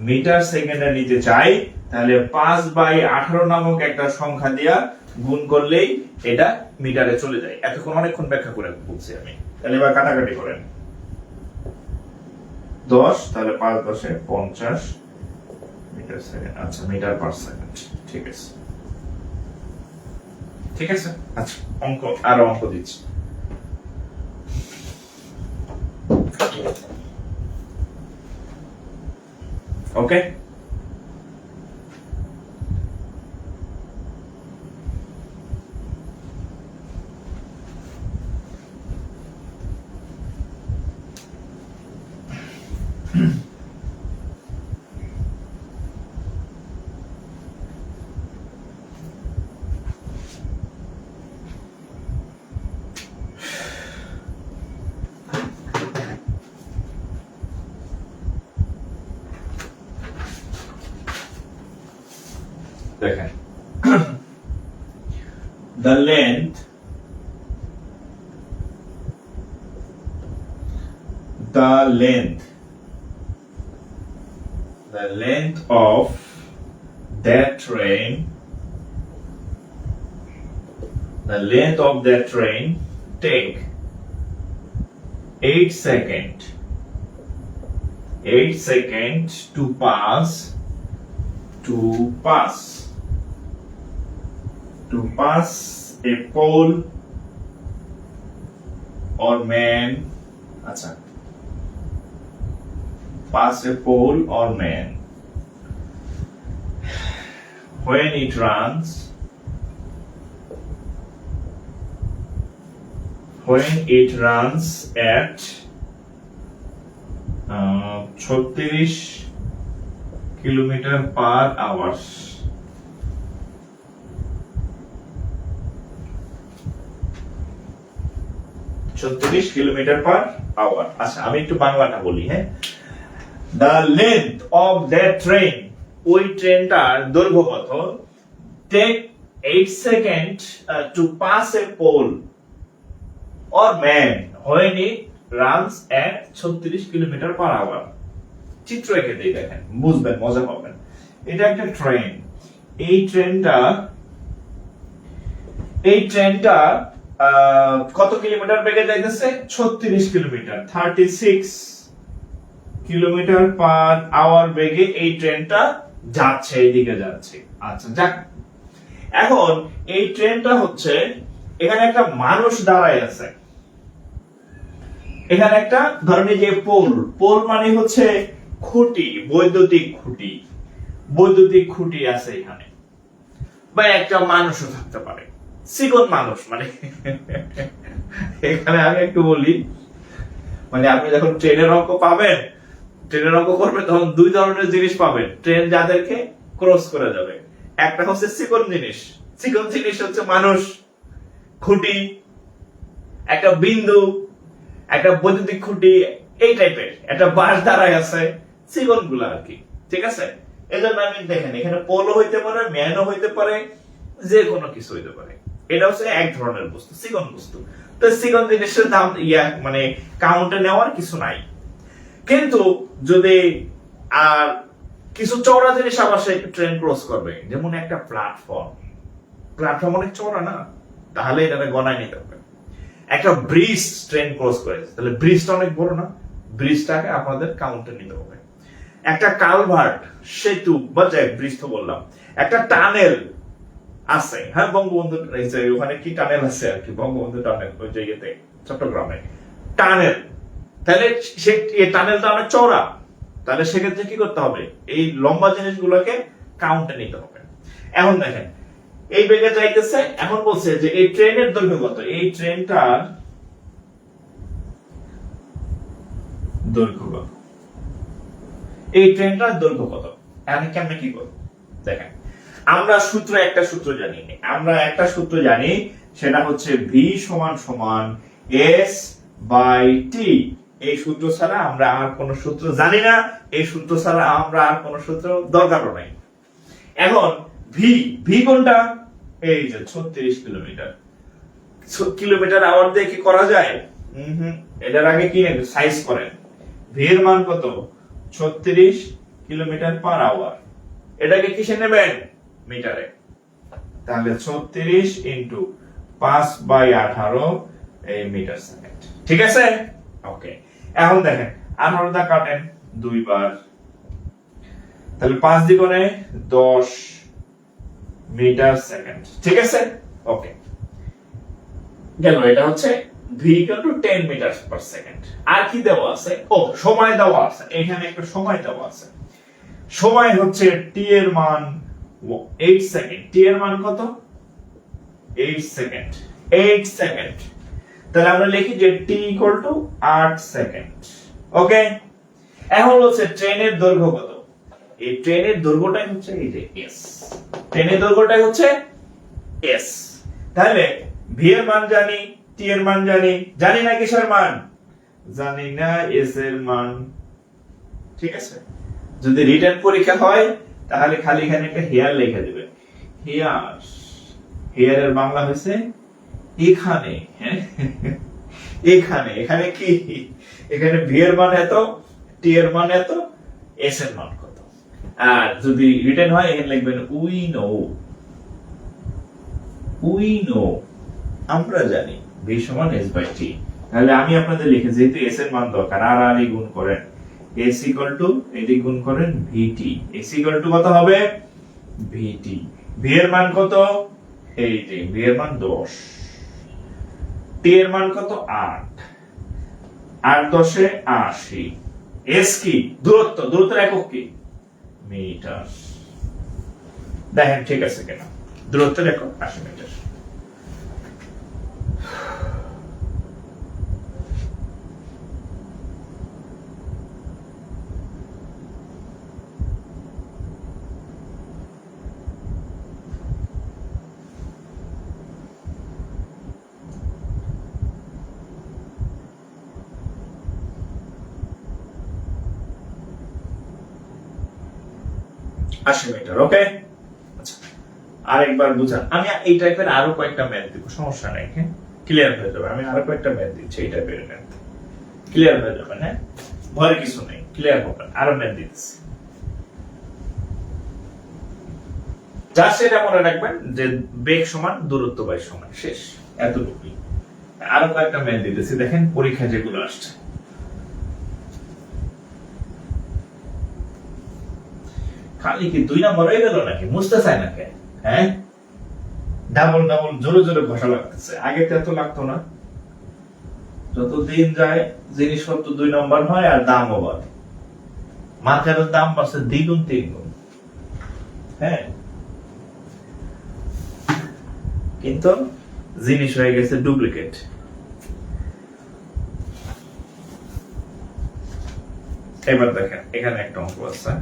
মিটার সেকেন্ডে নিতে চাই, তাহলে 5/18 নামক একটা সংখ্যা দিয়া গুণ করলেই এটা মিটারে চলে যায়। এতক্ষণ অনেকক্ষণ ব্যাখ্যা করে বলছি আমি। তাহলে এবার কাটাকাটি করেন। 10, তাহলে 5 10 50 মিটার সেকেন্ড। আচ্ছা, মিটার পার সেকেন্ড। ঠিক আছে, ঠিক আছে। আচ্ছা, আরো অঙ্ক দিচ্ছি। ওকে, দেখেন, the length of that train, take 8 seconds to pass a pole or man. আচ্ছা, pass a pole or man when it runs at 36 kilometer per hour. 36 kilometer per hour. আচ্ছা, আমি একটু বাংলাটা বলি। হ্যাঁ, the length of that train, ওই ট্রেনটার দৈর্ঘ্য কত? take 8 seconds to pass a pole or man when it runs at 36 kilometer per hour. চিত্র এঁকে দিই, দেখেন, বুঝবেন, মজা পাবেন। এটা একটা ট্রেন। এই ট্রেনটা কত কিলোমিটার বেগে যাইতেছে? 36 কিলোমিটার, 36 কিলোমিটার পার আওয়ার বেগে এই ট্রেনটা যাচ্ছে, এইদিকে যাচ্ছে। আচ্ছা, যাক, এখন এই ট্রেনটা হচ্ছে, এখানে একটা মানুষ দাঁড়ায় আছে। এখানে একটা, ধরেন এই যে পোল মানে হচ্ছে খুঁটি, বৈদ্যুতিক খুঁটি আছে এখানে, বা একটা মানুষও থাকতে পারে, চিকন মানুষ। মানে এখানে আমি একটু বলি, মানে আপনি যখন ট্রেনের অঙ্ক করবেন, তখন দুই ধরনের জিনিস পাবেন ট্রেন যাদেরকে ক্রস করে যাবে। একটা হচ্ছে চিকন জিনিস হচ্ছে মানুষ, খুঁটি, একটা বিন্দু, একটা বৈদ্যুতিক খুঁটি, এই টাইপের একটা বাঁশ দাঁড়ায় আছে, চিকন গুলা আর কি। ঠিক আছে, এজন্য আমি দেখেন এখানে পোলও হইতে পারে, ম্যানও হইতে পারে, যে কোনো কিছু হইতে পারে। এটা হচ্ছে এক ধরনের বস্তু, চিকন বস্তু। তো চিকন জিনিসের দাম মানে কাউন্টে নেওয়ার কিছু নাই। কিন্তু যদি আর কিছু চওড়া জিনিস আবার সেই ট্রেন ক্রস করবে, যেমন একটা প্ল্যাটফর্ম অনেক চওড়া না, তাহলে এটাকে গণায় নিতে হবে। একটা ব্রিজ ট্রেন ক্রস করেছে, তাহলে ব্রিজটা অনেক বড় না, ব্রিজটাকে আপনাদের কাউন্টে নিতে হবে। একটা কালভার্ট, সেতু বা ব্রিজ তো বললাম, একটা টানেল আছে। হ্যাঁ, বঙ্গবন্ধু ওখানে কি টানেল আছে আর কি, বঙ্গবন্ধু টানেল, ওই জায়গাতে চট্টগ্রামে টানেল। তাহলে এই টানেলটা অনেক চওড়া, তাহলে সেক্ষেত্রে কি করতে হবে? এই লম্বা জিনিসগুলোকে কাউন্টে নিতে হবে। এখন দেখেন, এই বেগে যাইতেছে, এখন বলছে যে এই ট্রেনের দৈর্ঘ্য কত? এই ট্রেনটার দৈর্ঘ্য কত? আমি কেমনে কি করব? দেখেন, আমরা একটা সূত্র জানি, সেটা হচ্ছে v সমান সমান s বাই t। এই সূত্র ছাড়া আমরা আর কোন সূত্র জানি না, এই সূত্র ছাড়া আমরা আর কোন সূত্র দরকারও নাই। এখন v কোনটা? এই যে 36 কিলোমিটার। কিলোমিটার আওয়ার দিয়ে কি করা যায়? এটার আগে কি সাইজ করেন, v এর মান কত? 36 কিলোমিটার পার আওয়ার। এটাকে কিসে নেবেন? মিটারে। তাহলে 36 ইনটু 5/18 এই মিটার সেকেন্ড। ঠিক আছে? ওকে। এখন দেখেন 18 দা কাটেন 2 বার, তাহলে 5 দ্বিগুণে 10 মিটার সেকেন্ড। ঠিক আছে? ওকে, গেল। এটা হচ্ছে v = 10 মিটার পার সেকেন্ড। আর কি দেওয়া আছে? ও, সময় দেওয়া আছে। এখানে একটা সময় দেওয়া আছে। সময় হচ্ছে t এর মান 8 সেকেন্ড। t এর মান কত? 8 সেকেন্ড। 8 সেকেন্ড। তাহলে আমরা লিখি যে t = 8 সেকেন্ড। ওকে। এখন হচ্ছে ট্রেনের দৈর্ঘ্য কত? এই ট্রেনের দৈর্ঘ্যটাই হচ্ছে এই যে s। ট্রেনের দৈর্ঘ্যটাই হচ্ছে s। তাহলে v এর মান জানি, t এর মান জানি, জানি না কিসের মান? জানি না s এর মান। ঠিক আছে? যদি রিটেন পরীক্ষা হয় তাহলে খালি এখানে একটা হেয়ার লিখে দিবে। হেয়ার, হেয়ার এর বাংলা হইছে এখানে। এখানে, এখানে কি? এখানে v এর মান এত, t এর মান এত, s এর মান কত। আর যদি রিটেন হয় এখানে লিখবেন উই নো। উই নো, আমরা জানি v সমান s/t। তাহলে আমি আপনাদের লিখে, যেহেতু s এর মান দরকার, আর আর গুণ করেন s = এদিক গুণ করেন vt। s = কত হবে? vt। v এর মান কত? এই যে v এর মান 10, t এর মান কত? 8, 8 10 এ 80। s কি? দূরত্ব। দূরত্বের একক কি? মিটার। দেখেন ঠিক আছে কিনা? দূরত্বের একক 80 মিটার। মিটার। ওকে, আচ্ছা আরেকবার বুঝান। আমি এই টাইপের আরো কয়েকটা ম্যাথ দিব, সমস্যা নাই। হ্যাঁ, ক্লিয়ার হয়ে যাবে। আমি আরো কয়েকটা ম্যাথ দিচ্ছি, এই টাইপের ম্যাথ ক্লিয়ার হয়ে যাবে। হ্যাঁ, ভয়ের কিছু নেই, ক্লিয়ার হবে। আরো ম্যাথ দিচ্ছি। যা সেটা মনে রাখবেন যে বেগ সমান দূরত্ব বাই সময়, শেষ। এতটুকুই। আরো কয়েকটা ম্যাথ দিতেছি, দেখেন পরীক্ষা যেগুলো আসছে। খালি কি 2 নম্বর হয়ে গেল নাকি? মুছতে চায় না কেন? হ্যাঁ, ডাবল ডাবল জোরে জোরে ঘষা লাগতেছে। আগে তো এত লাগতো না। যত দিন যায় জিনিসপত্র 2 নম্বর হয় আর দামও বাড়ে। মার্কেটের দাম বাড়ছে 2 গুণ 3 গুণ। হ্যাঁ, কিন্তু জিনিস হয়ে গেছে ডুপ্লিকেট। এবার দেখেন এখানে একটা অঙ্ক আছে।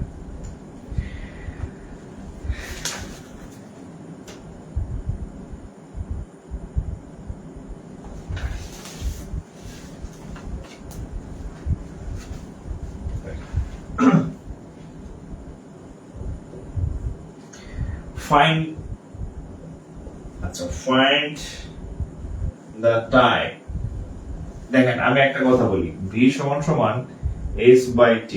find the time। দেখেন আমি একটা কথা বলি, v সমান সমান s/t।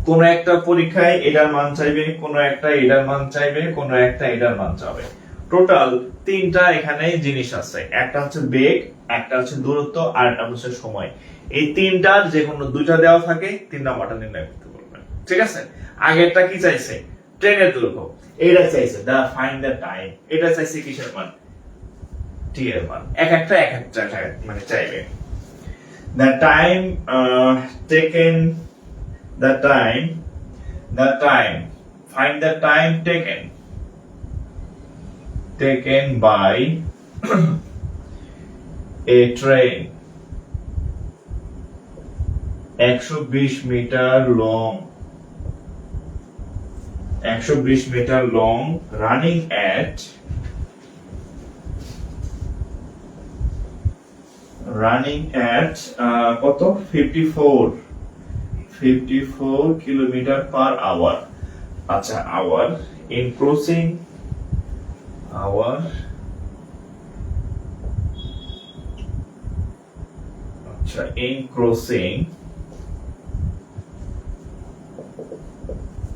কোন একটা পরীক্ষায় এটার মান চাইবে, কোন একটা এটার মান চাইবে, কোন একটা এটার মান চাইবে। টোটাল 3টা এখানে জিনিস আছে। একটা হচ্ছে বেগ, একটা হচ্ছে দূরত্ব, আর একটা হচ্ছে সময়। এই 3টার যে কোনো 2টা দেওয়া থাকে, 3 নাম্বারটা নির্ণয় করতে বলবেন। ঠিক আছে? আগেরটা কি চাইছে? ট্রেনের দৈর্ঘ্য। এটা চাইছে ফাইন্ড দ্য টাইম। এটা চাইছে কিসের মান? t এর মান। এক একটা মানে চাইবে। the time taken, find the time taken by a train 120 metre long 120 metre long, running at কত 54 কিলোমিটার পার আওয়ার। আচ্ছা আওয়ার ইন ক্রসিং আওয়ার, আচ্ছা ইন ক্রসিং,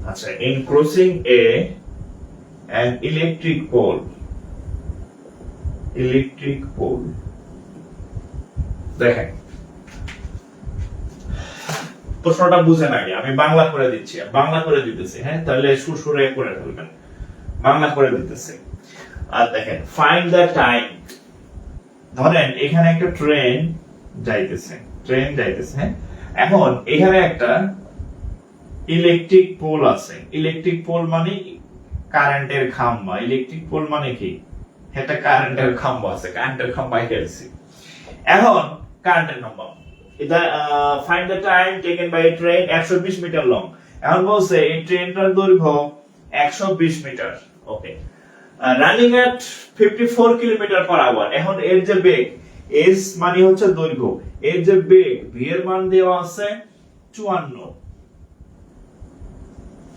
আচ্ছা in crossing an electric pole, দেখেন প্রশ্নটা বুঝেন আগে, আমি বাংলা করে দিচ্ছি, বাংলা করে দিতেছি, হ্যাঁ তাহলে সুরসুরে করে ফেলবেন, বাংলা করে দিতেছি। আর দেখেন ফাইন্ড দ্য টাইম, ধরেন এখানে একটা ট্রেন যাইতেছে, হ্যাঁ এখন এখানে একটা ইলেকট্রিক পোল আছে। ইলেকট্রিক পোল মানে কারেন্টের খাম্বা। ইলেকট্রিক পোল মানে কি, এটা কারেন্টের খাম্বা আছে, কারেন্টের খাম্বায় গেছে। এখন কারেন্টের নাম্বার, এটা find the time taken by a train 120 metre long. এখন বলছে এই ট্রেনটার দৈর্ঘ্য 120 meter, okay, running at 54 kilometre per hour. এখন এর যে বেগ, এস মানে হচ্ছে দৈর্ঘ্য, এর যে বেগ, ভি এর মান দেওয়া আছে 54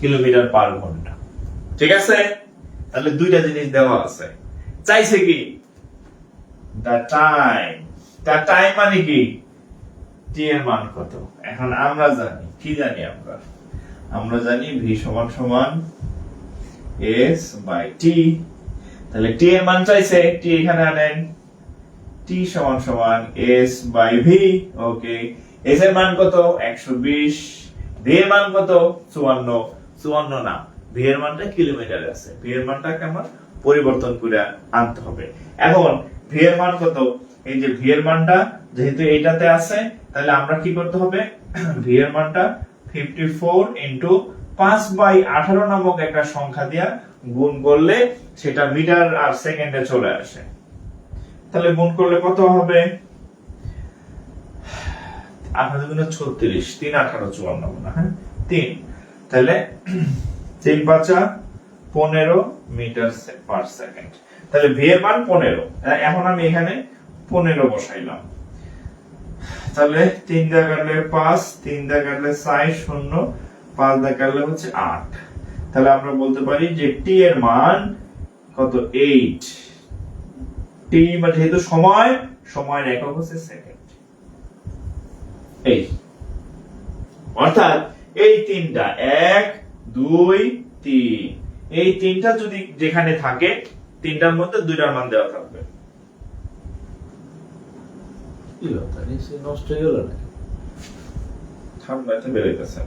কিলোমিটার পার ঘন্টা, ঠিক আছে? তাহলে দুইটা জিনিস দেওয়া আছে, চাইছে কি দা টাইম। দা টাইম মানে কি, টি এর মান কত। এখন আমরা জানি, কি জানি আমরা জানি ভি সমান সমান এস বাই টি। তাহলে টি এর মান চাইছে, টি এখানে আনেন, টি সমান সমান S by V, okay. S এর মান কত 120, ভি এর মান কত 54 না, ভি এর মানটা কিলোমিটারে আছে, ভি এর মানটাকে আমার পরিবর্তন করে আনতে হবে। এখন ভি এর মান কত, এই যে ভি এর মানটা যেহেতু এইটাতে আছে, তাহলে আমরা কি করতে হবে, ভি এর মানটা 54 ইনটু 5/18 নামক একটা সংখ্যা দিয়া গুণ করলে সেটা মিটার আর সেকেন্ডে চলে আসে। তাহলে গুণ করলে কত হবে, 18 গুণে 36, 3 18 54 না, হ্যাঁ 3, তাহলে 3 5 15 মিটার পার সেকেন্ড। তাহলে ভি এর মান 15, এখন আমি এখানে 15 বসাইলাম। তাহলে 3 দিয়ে কাটলে 5, 3 দিয়ে কাটলে 6 0, 5 দিয়ে কাটলে হচ্ছে 8। তাহলে আমরা বলতে পারি যে টি এর মান কত 8। টি মানে যেহেতু সময়ের একক হচ্ছে সেকেন্ড। এই অর্থাৎ এই তিনটা 1 2 3, এই তিনটা যদি যেখানে থাকে, তিনটার মধ্যে দুইটার মান দেওয়া থাকবে। কি কথা, নিশ্চয়ই নষ্ট হয়ে গেল নাকি? ঠান্ডাতে বেরোইতেছে।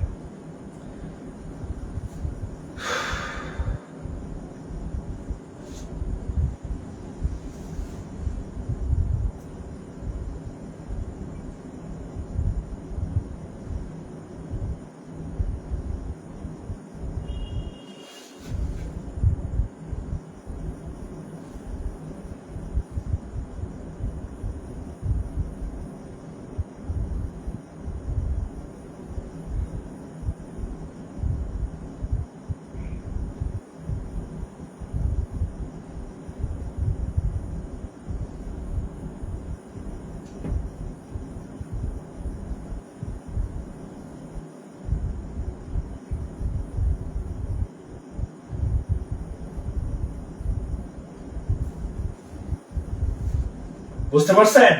বুঝতে পারছেন?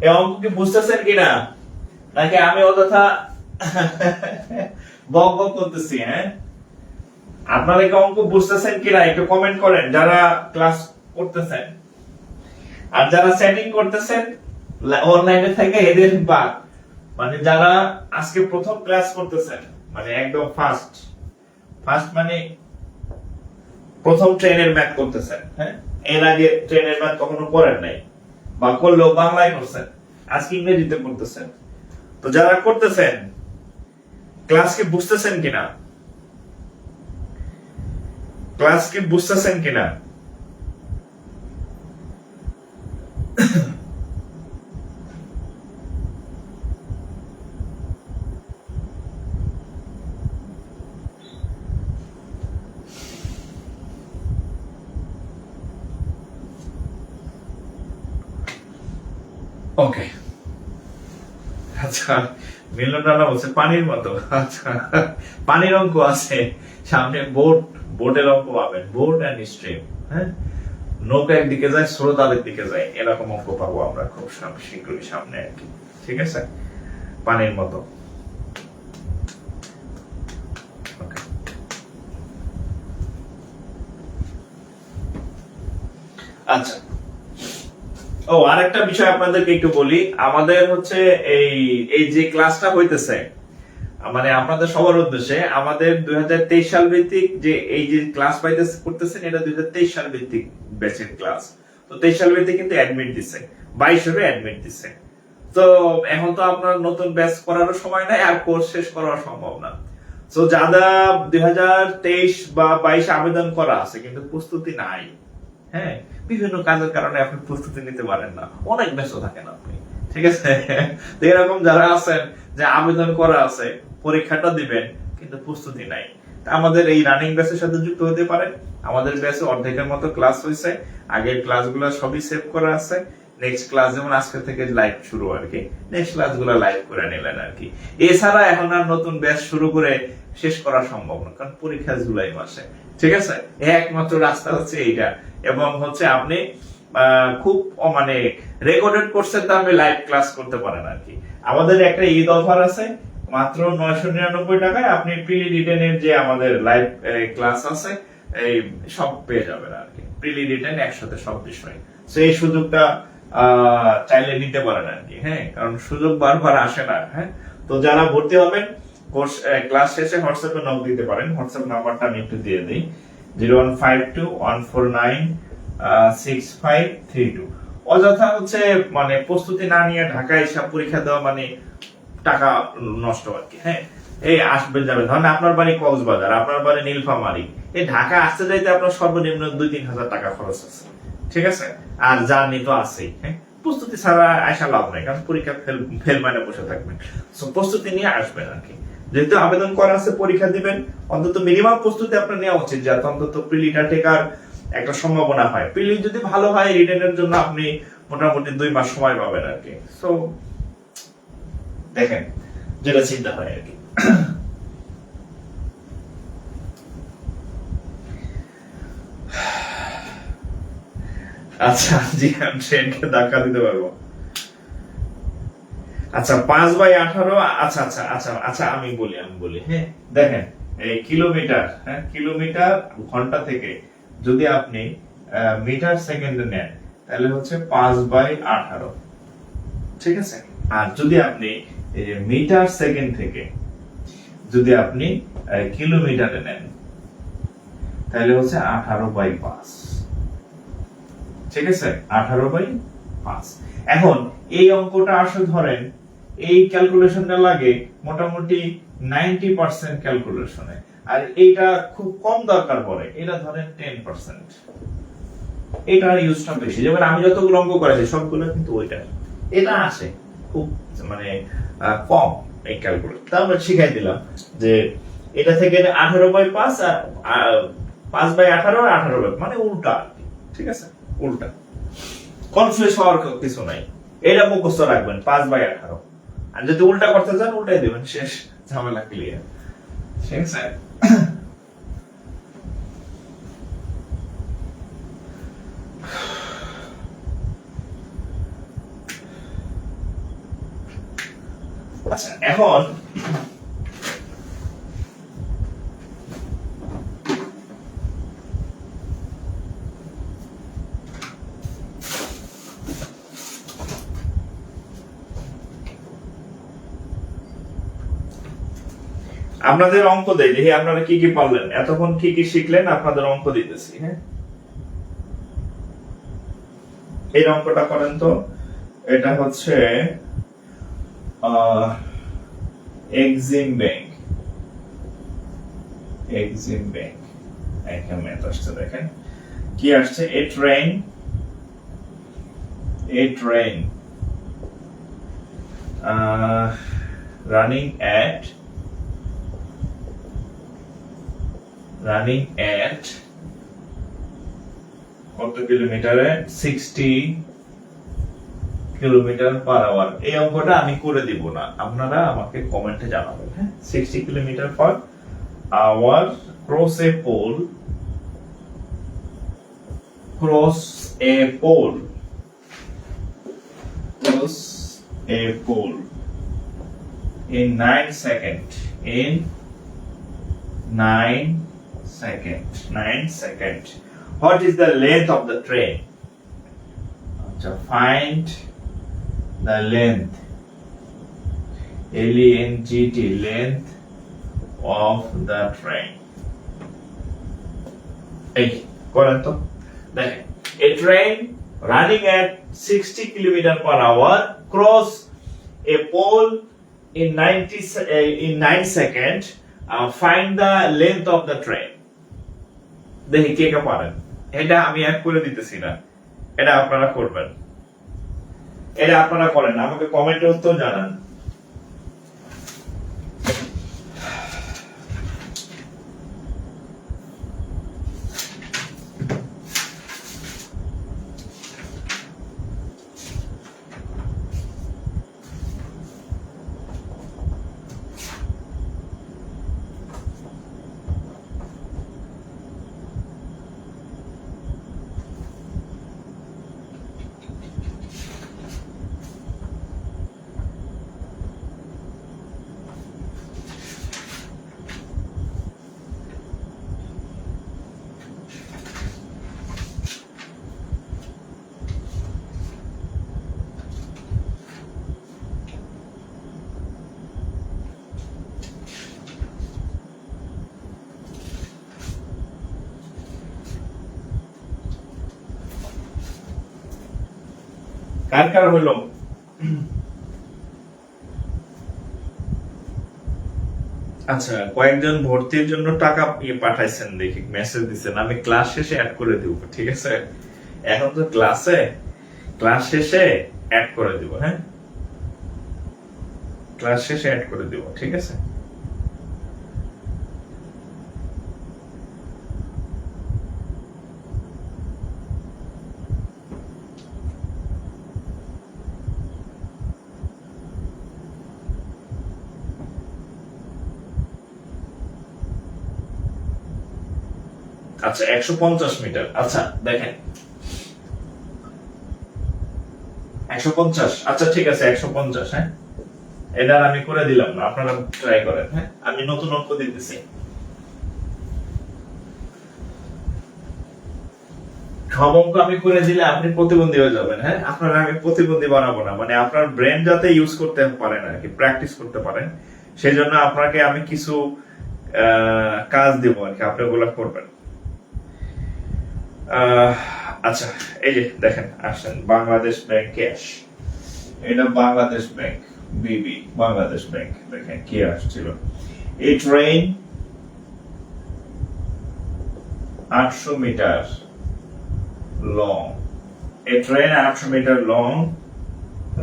এই অঙ্ক কি বুঝতেছেন কিনা, নাকি আমি অযথা বক বক করতেছি? হ্যাঁ, আপনারা কি অঙ্ক বুঝতেছেন কিনা একটু কমেন্ট করেন, যারা ক্লাস করতেছেন। আর যারা সেটিং করতেছেন অনলাইনে থেকে, এদের বাদ, মানে যারা আজকে প্রথম ক্লাস করতেছেন, মানে একদম ফার্স্ট মানে প্রথম ট্রেনের ম্যাথ করতেছেন, হ্যাঁ, এর আগে ট্রেনের ম্যাথ কখনো করেন নাই, বা করলেও বাংলায় করছেন, আজকে ইংরেজিতে করতেছেন। তো যারা করতেছেন, ক্লাস কি বুঝতেছেন কিনা, ক্লাস কি বুঝতেছেন কিনা? ওকে, আচ্ছা মিলন রানা বলছে পানির মতো। আচ্ছা, পানির অঙ্ক আছে সামনে, বোটের অঙ্ক পাবেন, বোট এন্ড স্ট্রিম। হ্যাঁ, নৌকা একদিকে যায়, স্রোত আরেক দিকে যায়, এরকম অঙ্ক পাবো আমরা খুব শীঘ্রই সামনে আর কি। ঠিক আছে, পানির মতো। আচ্ছা, ও আরেকটা বিষয় আপনাদেরকে একটু বলি, আমাদের হচ্ছে এই এই যে ক্লাসটা হইতেছে, মানে আপনাদের সবার উদ্দেশ্যে, আমাদের 2023 সাল ভিত্তিক যে এই যে ক্লাস করতেছেন, এটা 2023 সাল ভিত্তিক ব্যাচের ক্লাস। তো 23 সাল ভিত্তিক কিন্তু অ্যাডমিট দিছে, 22 অ্যাডমিট দিছে। তো এখন তো আপনার নতুন ব্যাচ করারও সময় নাই, আর কোর্স শেষ করাও সম্ভব না। তো যারা 2023 বা 22 আবেদন করা আছে কিন্তু প্রস্তুতি নাই, হ্যাঁ, বিভিন্ন কাজের কারণে আপনি প্রস্তুতি নিতে পারেন না, অনেক ব্যস্ত থাকেন আপনি, ঠিক আছে। তো এরকম যারা আছেন যে আবেদন করা আছে, পরীক্ষাটা দিবেন কিন্তু প্রস্তুতি নাই, আমাদের এই রানিং ব্যাচের সাথে যুক্ত হতে পারেন। আমাদের ব্যাচে অর্ধেকের মতো ক্লাস হয়েছে, আগের ক্লাসগুলো সবই সেভ করা আছে। নেক্সট ক্লাস যেমন আজকে থেকে লাইভ শুরু আর কি, নেক্সট ক্লাসগুলো লাইভ করে নিলেন আর কি। এছাড়া এখন আর নতুন ব্যাচ শুরু করে শেষ করা সম্ভব না, কারণ পরীক্ষা জুলাই মাসে। ঠিক আছে, একমাত্র রাস্তা হচ্ছে এইটা, এবং হচ্ছে আপনি খুব মানে রেকর্ডেড কোর্সের দামে লাইভ ক্লাস করতে পারেন আর কি। আমাদের একটা ঈদ অফার আছে, মাত্র 999 টাকায় আপনি প্রিলি রিটেনের যে আমাদের লাইভ ক্লাস আছে এই সব পেয়ে যাবেন আর কি, প্রিলি রিটেন একসাথে সব বিষয়। তো এই সুযোগটা চাইলে নিতে পারেন আর কি, হ্যাঁ, কারণ সুযোগ বারবার আসে না। হ্যাঁ, তো যারা ভর্তি হবেন কোর্স ক্লাস শেষে হোয়াটসঅ্যাপে নক দিতে পারেন। হোয়াটসঅ্যাপ নাম্বারটা আমি একটু দিয়ে দিই, 01521496532। অযথা হচ্ছে মানে প্রস্তুতি না নিয়ে ঢাকায় এসে পরীক্ষা দেওয়া মানে টাকা নষ্ট আর কি। হ্যাঁ, এই আসবেন যাবেন, ধরেন আপনার বাড়ি কক্সবাজার, আপনার বাড়ি নীলফামারী, এই ঢাকা আসতে যাইতে আপনার সর্বনিম্ন 2-3 হাজার টাকা খরচ আছে, ঠিক আছে, আর জার্নি তো আছেই। হ্যাঁ, প্রস্তুতি ছাড়া আসা লাভ নাই, কারণ পরীক্ষা ফেল মানে বসে থাকবেন। প্রস্তুতি নিয়ে আসবেন আর কি, যেহেতু আবেদন করা আছে পরীক্ষা দিবেন, অন্তত মিনিমাম প্রস্তুতি আপনার নেওয়া উচিত, যাতে অন্তত প্রিলিটা টেকার একটা সম্ভাবনা হয়। প্রিলি যদি ভালো হয়, রিটেনের জন্য আপনি মোটামুটি 2 মাস সময় পাবেন আর কি। সো দেখেন যেটা চিন্তা হয় আর কি। আচ্ছা, জি আমি ট্রেনকে ধাক্কা দিতে পারবো। আচ্ছা 5/18, আচ্ছা আচ্ছা আচ্ছা আচ্ছা আমি বলি, হ্যাঁ, দেখেন এই কিলোমিটার, হ্যাঁ, কিলোমিটার ঘন্টা থেকে যদি আপনি মিটার সেকেন্ডে নেন, তাহলে হচ্ছে 5/18, ঠিক আছে। আর যদি আপনি মিটার সেকেন্ড থেকে যদি আপনি কিলোমিটারে নেন, তাহলে হচ্ছে 18/5, ঠিক আছে, 18/5। এখন এই অঙ্কটা আসলে ধরেন এই ক্যালকুলেশনটা লাগে মোটামুটি 90% ক্যালকুলেশনে, আর এইটা খুব কম দরকার পড়ে, এটা ধরেন 10%। এটার ইউজটা বেশি, যেমন আমি যতগুলো অঙ্ক করেছি সবগুলো কিন্তু ওইটা, এটা আসে খুব মানে কম এই ক্যালকুলেশন। তারপর শিখাই দিলাম যে এটা থেকে 18/5 আর 5/18 আর 18/5 মানে উল্টা, ঠিক আছে, উল্টা। কনফিউজ হওয়ার কিছু নাই, এটা মুখস্থ রাখবেন 5/18, আর যদি উল্টা করতে চান উল্টাই দেবেন, শেষ, ঝামেলা ক্লিয়ার, ঠিক আছে। আচ্ছা, এখন আপনাদের অঙ্ক দেয়, দেখি আপনারা কি কি পারলেন, এতক্ষণ কি কি শিখলেন, আপনাদের অঙ্ক দিতেছি। হ্যাঁ, এই অঙ্কটা করেন তো, এটা হচ্ছে এক্সিম ব্যাংক, একটা ম্যাথ আসছে, দেখেন কি আসছে, এ ট্রেন running at কত কিলোমিটারে, 60 কিলোমিটার পার আওয়ার। এই অঙ্কটা আমি করে দিব না, আপনারা আমাকে কমেন্টে জানাবেন। হ্যাঁ, 60 kilometer per hour cross a pole, cross a pole, cross a pole in 9 seconds, in 9 seconds, 9 seconds. What is the length of the train? So find the length, length, length of the train. এই করেন তো, দেখেন, a train running at 60 kilometer per hour cross a pole in 9 seconds. Find the length of the train. দেখি কে কে পারেন। এটা আমি এক করে দিতেছি না, এটা আপনারা করবেন, এটা আপনারা করেন, আমাকে কমেন্টে উত্তর জানান। কার কার হইল? আচ্ছা, কয়েকজন ভর্তির জন্য টাকা পাঠাইছেন, দেখি মেসেজ দিচ্ছেন, আমি ক্লাস শেষে অ্যাড করে দিব, ঠিক আছে? এখন তো ক্লাস শেষে অ্যাড করে দিব। হ্যাঁ, ক্লাস শেষে অ্যাড করে দিব, ঠিক আছে? আচ্ছা, 150 মিটার। আচ্ছা দেখেন, 150, আচ্ছা ঠিক আছে, 150। হ্যাঁ, এটা আমি করে দিলাম না, আপনারা ট্রাই করেন। হ্যাঁ, আমি নতুন অঙ্ক দিতেছি। সব অঙ্ক আমি করে দিলে আপনি প্রতিবন্ধী হয়ে যাবেন। হ্যাঁ, আপনারা আমি প্রতিবন্ধী বানাবো না, মানে আপনার ব্রেন যাতে ইউজ করতে পারেন আর কি, প্র্যাকটিস করতে পারেন, সেই জন্য আপনাকে আমি কিছু কাজ দিব আর কি, আপনি ওগুলো করবেন। আচ্ছা, এই যে দেখেন, আসেন, বাংলাদেশ ব্যাংক ক্যাশ, এটা বাংলাদেশ ব্যাংক, বিবি বাংলাদেশ ব্যাংক। দেখেন কি আসছিল, এই train 800 meter long, a train 800 meter long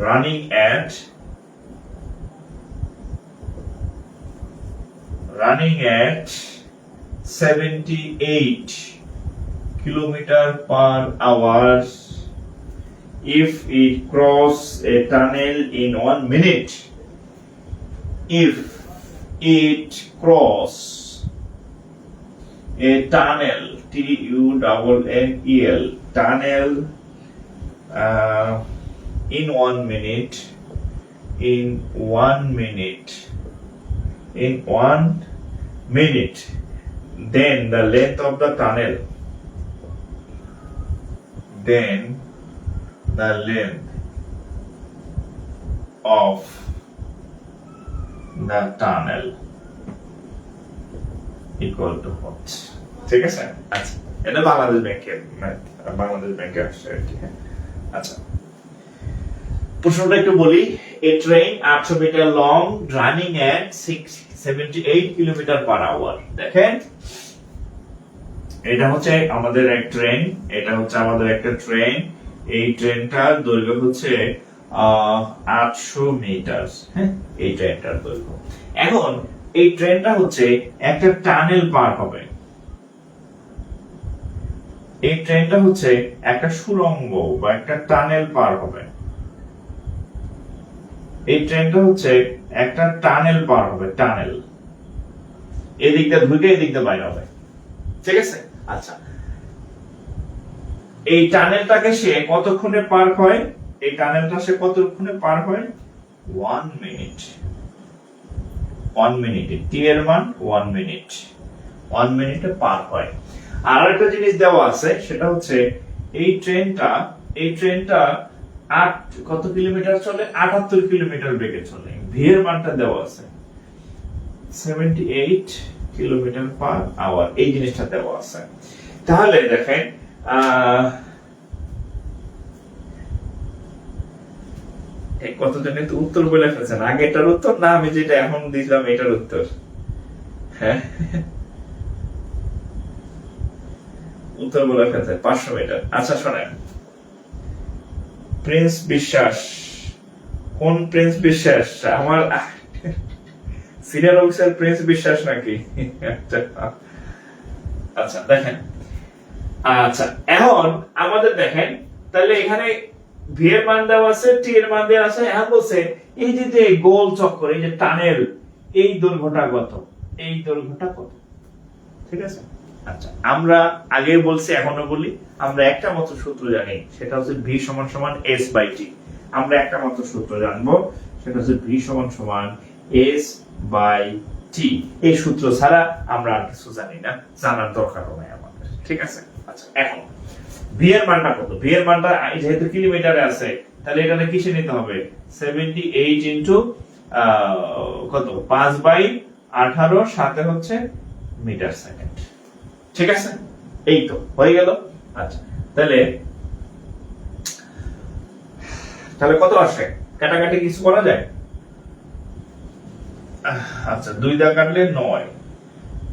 running at 78 kilometer per hour if it cross a tunnel in 1 minute. If it cross a tunnel, tunnel, tunnel in 1 minute, in 1 minute, then the length of the tunnel, then the length of the tunnel equal to what? ঠিক আছে? আচ্ছা, এটা বাংলাদেশ ব্যাংকের আসছে আর কি। আচ্ছা, প্রশ্নটা একটু বলি। A train 800 meter long running at 78 kilometer per hour. দেখেন, এটা হচ্ছে আমাদের এক ট্রেন, এটা হচ্ছে আমাদের একটা ট্রেন। এই ট্রেনটার দৈর্ঘ্য হচ্ছে 800 মিটার। হ্যাঁ, এই ট্রেনটার দৈর্ঘ্য। এখন এই ট্রেনটা হচ্ছে একটা টানেল পার হবে, এই ট্রেনটা হচ্ছে একটা সুড়ঙ্গ বা একটা টানেল পার হবে। এই ট্রেনটা হচ্ছে একটা টানেল পার হবে, টানেল এদিক দিয়ে ঢুকে এদিক দিয়ে বাইরে হবে, ঠিক আছে? আচ্ছা, এই টানেলটাকে সে কতক্ষণে পার হয়? এই টানেলটা সে কতক্ষণে পার হয়? 1 মিনিট। 1 মিনিটে, টি এর মান 1 মিনিট, 1 মিনিটে পার হয়। আর একটা জিনিস দেওয়া আছে, সেটা হচ্ছে এই ট্রেনটা কত কিলোমিটার চলে? 78 কিলোমিটার বেগে চলে। ভি এর মানটা দেওয়া আছে 78 কিলোমিটার পার আওয়ার, এই জিনিসটা দেওয়া আছে। তাহলে দেখেন কতজনে তো উত্তর বলে ফেলছেন। আগেটার উত্তর না আমি যেটা এখন দিলাম এটার উত্তর। হ্যাঁ, উত্তর বলে ফেলছে 500 মিটার। আচ্ছা শোনেন, প্রিন্স বিশ্বাস, কোন প্রিন্স বিশ্বাস? আমার সিনিয়র অফিসার প্রিন্স বিশ্বাস নাকি? আচ্ছা দেখেন, আচ্ছা এখন আমাদের দেখেন, তাহলে এখানে ভি এর মান দেওয়া আছে, টি এর মান দেওয়া আছে। এখন বলছে এই যে গোল চক্কর, এই যে টানেল, এই দৈর্ঘ্যটা কত? এই দৈর্ঘ্যটা কত? ঠিক আছে? আচ্ছা, আমরা আগে বলছি এখনো বলি, আমরা একটা মাত্র সূত্র জানি, সেটা হচ্ছে ভি সমান সমান এস বাই টি। আমরা একটা মাত্র সূত্র জানবো, সেটা হচ্ছে ভি সমান সমান এস বাই টি। এই সূত্র ছাড়া আমরা আর কিছু জানি না, জানার দরকারও নাই আমাদের, ঠিক আছে? আচ্ছা, এখন ভি এর মানটা কত? ভি এর মানটা যেহেতু কিলোমিটারে আছে, তাহলে এখানে কিসে নিতে হবে? 78 ইনটু কত? 5/18, সাথে হচ্ছে মিটার সেকেন্ড, ঠিক আছে? এই তো হয়ে গেল। আচ্ছা, তাহলে কত আসে? কাটাকাটি কিছু করা যায়? আচ্ছা, 2 দা কাটলে 9,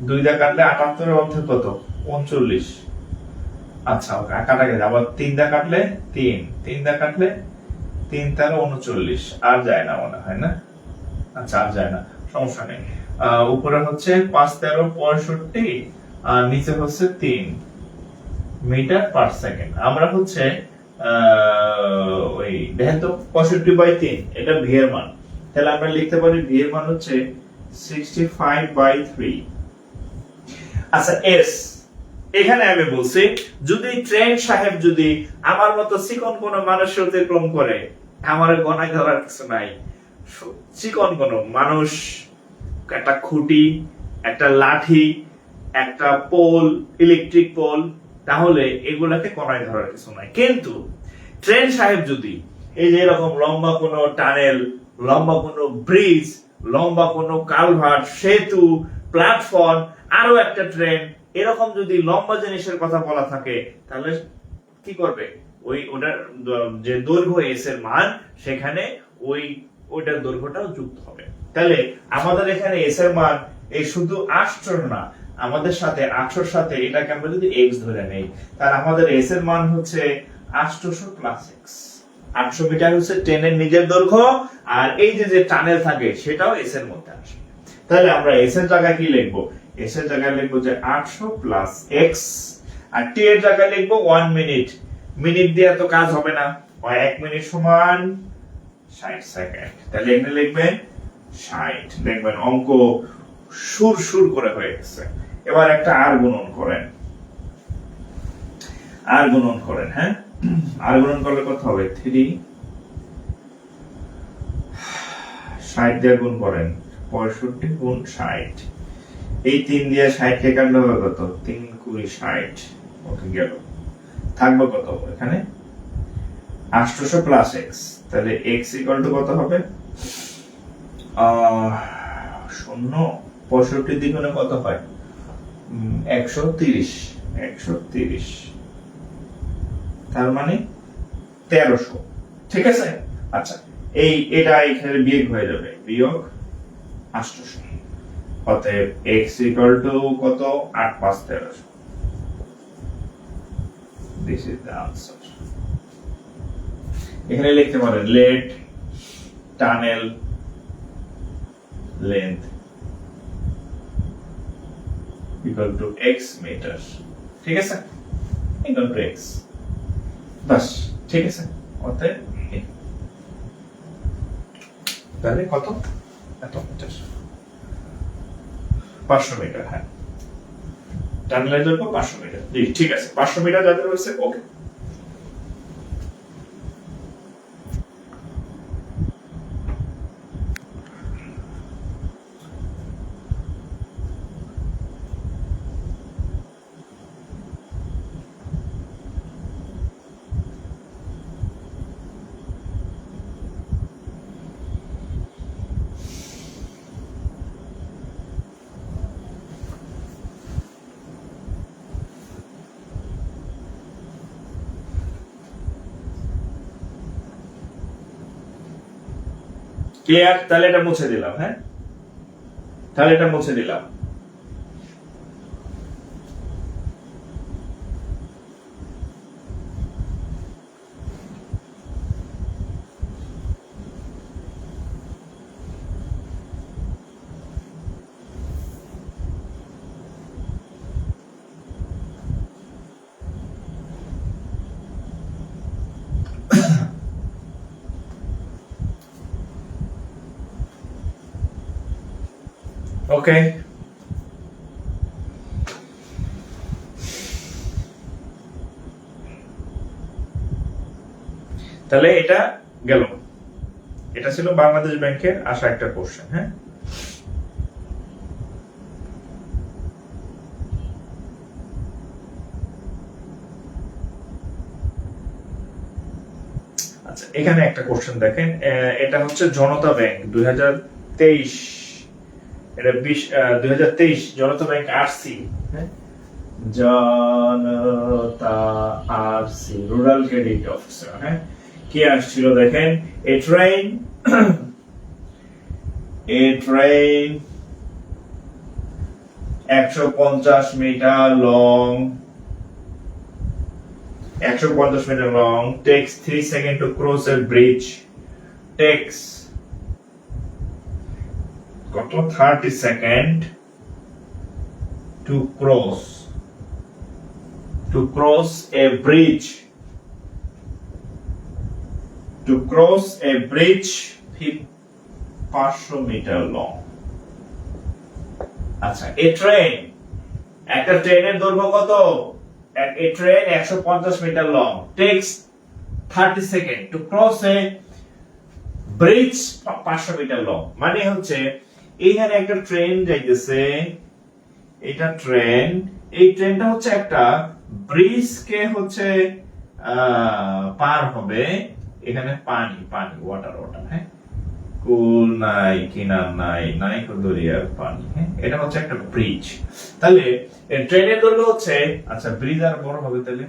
2 দা কাটলে 78 এর অর্থ কত? 39। আচ্ছা, ওকে কাটা গেছে। আবার 3 দা কাটলে 3, 3 দা কাটলে 3 তার 39, আর যায় না মনে হয়, না? আচ্ছা, আর যায় না, সমস্যা নেই। উপরে হচ্ছে 5 13 65, আর নিচে হচ্ছে 3 মিটার পার সেকেন্ড। আমরা হচ্ছে ওই দেখেন তো 65/3, এটা ভি এর মান। তাহলে আমরা লিখতে পারি ভি এর মান হচ্ছে 65/3। আচ্ছা, এস এখানে আমি বলছি, যদি ট্রেন সাহেব যদি আমার মতো চিকন কোন মানুষের অতিক্রম করে, আমার গণায় ধরার কিছু নাই। চিকন কোন মানুষ, একটা খুঁটি, একটা লাঠি, একটা পোল, ইলেকট্রিক পোল, তাহলে এগুলাকে গণায় ধরার কিছু নাই। কিন্তু ট্রেন সাহেব যদি এই যে এরকম লম্বা কোন টানেল, লম্বা কোন ব্রিজ, লম্বা কোন কালভার্ট, সেতু, প্ল্যাটফর্ম, আরো একটা ট্রেন, এরকম যদি লম্বা জিনিসের কথা বলা থাকে, তাহলে কি করবে? ওটার যে দৈর্ঘ্য এস এর মান, সেখানে ওইটার দৈর্ঘ্যটাও যুক্ত হবে। তাহলে আমাদের এখানে এস এর মান এই শুধু 800 না, আমাদের সাথে 800 সাথে এটাকে আমরা যদি এক্স ধরে নেই, তাহলে আমাদের এস এর মান হচ্ছে 800 প্লাস এক্স। 800 মিটার হচ্ছে ট্রেনের নিজের দৈর্ঘ্য, আর এই যে টানেল থাকে সেটাও এস এর মধ্যে আসে। তাহলে আমরা এস এর জায়গায় কি লিখবো? এস এর জায়গায় লিখবো যে 800 প্লাস এক্স, আর টি এর জায়গায় লিখবো 1 মিনিট। মিনিট দিয়ে তো কাজ হবে না, 1 মিনিট সমান 60 সেকেন্ড। তাহলে এখানে লিখবেন 60। দেখবেন অঙ্ক সুর করে হয়ে গেছে। এবার একটা আর গুণন করেন, আর গুণন করেন। হ্যাঁ, আর গুণন করলে কত হবে? 3 60 দিয়ে গুণ করেন, 65 গুণ 60। এই 3 দিয়ে 60 কে কাটলে হবে কত? 3 20 60। ওকে, গেল। থাকবে কত এখানে? 800 প্লাস এক্স। তাহলে এক্স ইকুয়াল টু কত হবে? 0 65 দ্বিগুণে কত হয়? 130। 130, তার মানে 1300, ঠিক আছে? আচ্ছা, এটা এখানে বিয়োগ হয়ে যাবে, বিয়োগ 800। অতএব x ইকুয়াল টু কত? 8 5 1300। This is the answer. এখানে লিখতে পারেন let tunnel length equal to x meter, ঠিক আছে? ইকুয়াল টু x, বাস, ঠিক আছে? অতএব তাহলে কত? এত মিটার, 500 মিটার। হ্যাঁ, টানেলের দৈর্ঘ্য 500 মিটার। জি ঠিক আছে, 500 মিটার যাদের হয়েছে ওকে। ক্লিয়ার? তাহলে এটা মুছে দিলাম। হ্যাঁ, তাহলে এটা মুছে দিলাম। ওকে, তাহলে এটা গেল। এটা ছিল বাংলাদেশ ব্যাংকের আসা একটা কোশ্চেন। হ্যাঁ, আচ্ছা এখানে একটা কোশ্চেন দেখেন, এটা হচ্ছে জনতা ব্যাংক 2023, এটা 2023 জনতা ব্যাংক আরসি। হ্যাঁ, Janata RC rural credit officer. হ্যাঁ, কি আসছিল দেখেন, a train a train 150 metre long, 150 metre long takes 3 seconds to cross a bridge, takes কত 30 second to cross a bridge, to cross a bridge 500 metre long. আচ্ছা, a train, একটা ট্রেনের দৈর্ঘ্য কত? A train 150 metre long, takes 30 second to cross a bridge 500 metre long. মানে হচ্ছে এইখানে একটা ট্রেন যাইতেছে, এটা ট্রেন, এই ট্রেনটা হচ্ছে একটা ব্রিজকে হচ্ছে পার হবে। এখানে পানি পানি ওয়াটার ওয়াটার। হ্যাঁ, কুল নাই, কিনার নাই, নাই দরিয়ার পানি। হ্যাঁ, এটা হচ্ছে একটা ব্রিজ। তাহলে ট্রেনের দৈর্ঘ্য হচ্ছে, আচ্ছা ব্রিজ আর বড় হবে তাহলে,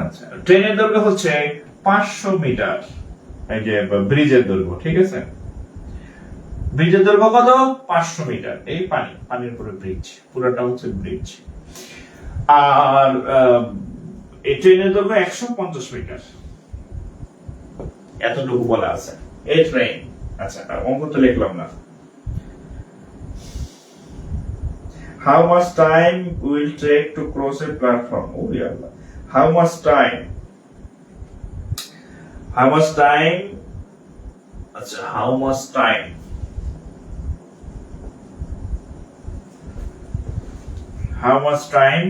আচ্ছা ট্রেনের দৈর্ঘ্য হচ্ছে 500 মিটার, এই যে ব্রিজের দৈর্ঘ্য। ঠিক আছে, ব্রিজের দৈর্ঘ্য কত? 500 মিটার। এই পানি, পানির উপরে ব্রিজ, পুরোটা হচ্ছে ব্রিজ। আর এই ট্রেনের দৈর্ঘ্য 150 মিটার, এতটুকু বলা আছে এই ট্রেন। আচ্ছা অঙ্ক তো লিখলাম না। How much time will take to cross a platform? Oh yeah. How much time? How much time? আচ্ছা, how much time? How much time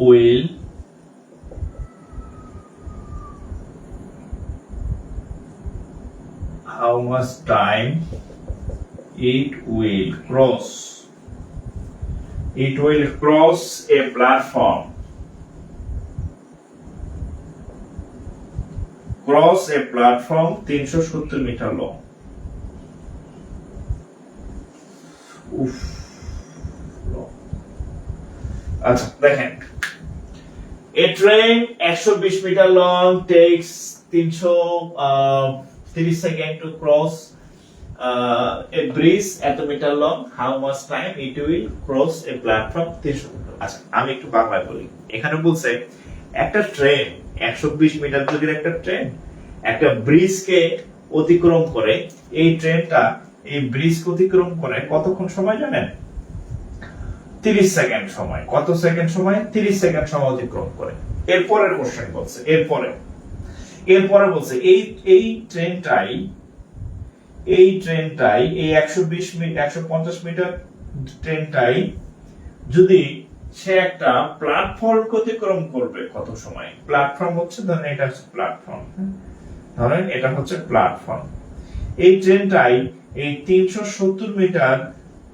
will how much time it will cross a platform, cross a platform 370 meter long. আচ্ছা দেখেন, a train 120 metre long takes 330 second to cross a bridge এত meter long. How much time it will cross a platform 300 meter. আচ্ছা আমি একটু বাংলায় বলি। এখানে বলছে একটা ট্রেন 120 মিটার দূরের একটা ট্রেন একটা ব্রিজকে অতিক্রম করে, এই ট্রেনটা এই ব্রিজকে অতিক্রম করে কতক্ষণ সময় জানেন? 30 সেকেন্ড সময়। কত সেকেন্ড সময়? 30 সেকেন্ড সময় অতিক্রম করে। এরপরের কোশ্চেন বলছে, এরপরে এরপরে বলছে এই এই ট্রেনটাই এই 120 মিটার 150 মিটার ট্রেনটাই যদি সে একটা প্ল্যাটফর্ম অতিক্রম করবে কত সময়? প্ল্যাটফর্ম হচ্ছে, ধরেন এটা হচ্ছে প্ল্যাটফর্ম, ধরেন এটা হচ্ছে প্ল্যাটফর্ম। এই ট্রেনটাই এই 370 মিটার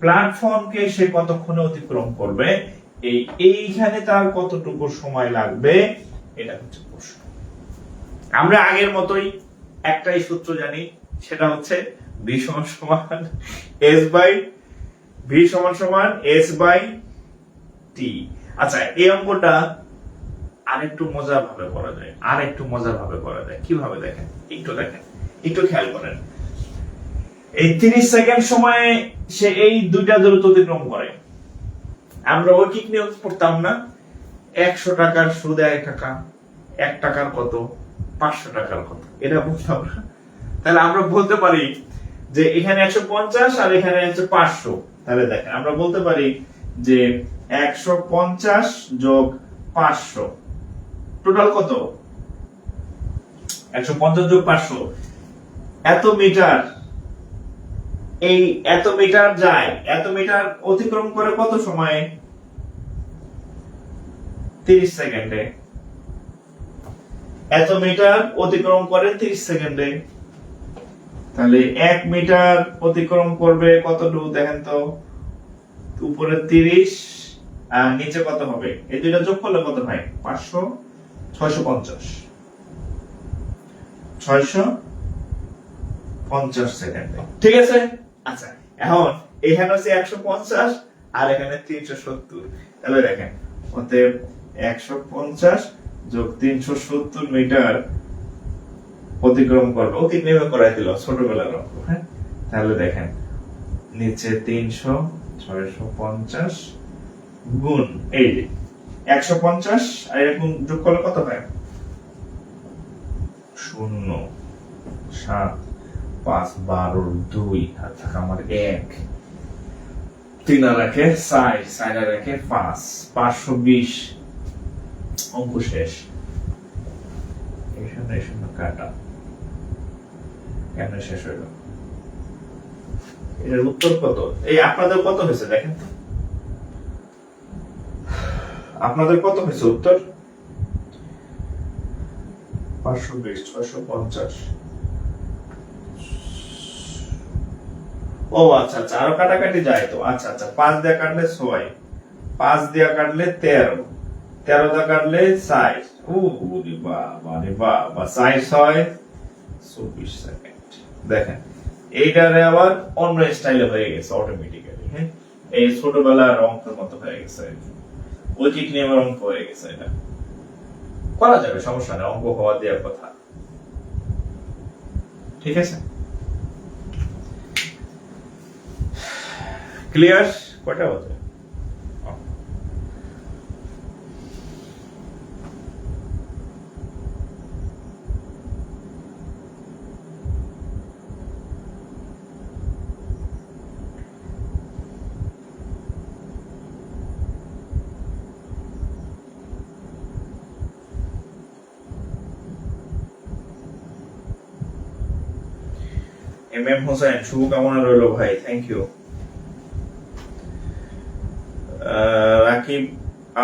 প্ল্যাটফর্মকে সে কতক্ষণে অতিক্রম করবে? এইখানে তার কতটুকু সময় লাগবে, এটা হচ্ছে প্রশ্ন। আমরা আগের মতোই একটাই সূত্র জানি, সেটা হচ্ছে v সমান সমান s বাই v সমান সমান s বাই t। আচ্ছা, এই অঙ্কটা আরেকটু মজার ভাবে করা যায়। কিভাবে দেখেন, একটু খেয়াল করেন। এই 30 সেকেন্ড সময়ে সে এই দুইটা দূরত্ব অতিক্রম করে। আমরা ঐকিক নিয়োগ পড়তাম না, 100 টাকার সুদ 1 টাকা, 1 টাকার কত, 500 টাকার কত, এটা বুঝতাম না। তাহলে আমরা বলতে পারি যে এখানে 150 আর এখানে হচ্ছে 500। তাহলে দেখেন আমরা বলতে পারি যে 150 যোগ 500 টোটাল কত? 150 যোগ 500 এত মিটার। এই এত মিটার যায়, এত মিটার অতিক্রম করে কত সময়ে? 30 সেকেন্ডে। এত মিটার অতিক্রম করে 30 সেকেন্ডে। তাহলে 1 মিটার অতিক্রম করবে কতটুকু দেখেন তো? উপরে 30 আর নিচে কত হবে? এই দুইটা যোগ করলে কত হয়? 500, 650 সেকেন্ডে। ঠিক আছে? আচ্ছা, এখন এখানে হচ্ছে 150 আর এখানে 370। তাহলে দেখেন অতএব 150 যোগ 370 মিটার অতিক্রম করবে। অতিক্রম করাই দিল ছোটবেলার অঙ্ক, হ্যাঁ? তাহলে দেখেন নিচে 300, 650 গুণ এই যে 150 আর এরকম যোগ করলে কত হয়? 0, 7, 5, 12, 2 আর থাকে আমার 1, 3 আর রাখে 4, 4 আর রাখে 5, 520। অঙ্ক শেষ। এখানে কাটা কেন শেষ হইল? এর উত্তর কত? এই আপনাদের কত হয়েছে দেখেন তো, আপনাদের কত হয়েছে উত্তর? 520, 650। ও আচ্ছা আচ্ছা, আরো কাটাকাটি যায় তো। আচ্ছা আচ্ছা, 5 দিয়ে কাটলে 6, 5 দিয়ে কাটলে 13, 13 দিয়ে কাটলে 4। ও রে বাবা রে বাবা, 4, 6, 24 সেকেন্ড। দেখেন এইটারে আবার অন্য স্টাইলে হয়ে গেছে অটোমেটিক্যালি, হ্যাঁ? এই ছোটবেলার অঙ্কের মতো হয়ে গেছে, ঐকিক নিয়মের অঙ্ক হয়ে গেছে। এটা করা যাবে, সমস্যা নেই, অঙ্ক হওয়া দেওয়ার কথা। ঠিক আছে, ক্লিয়ার? কয়টা বাজে? MM হোসেন, শুভকামনা রইল ভাই, থ্যাংক ইউ। রাকিব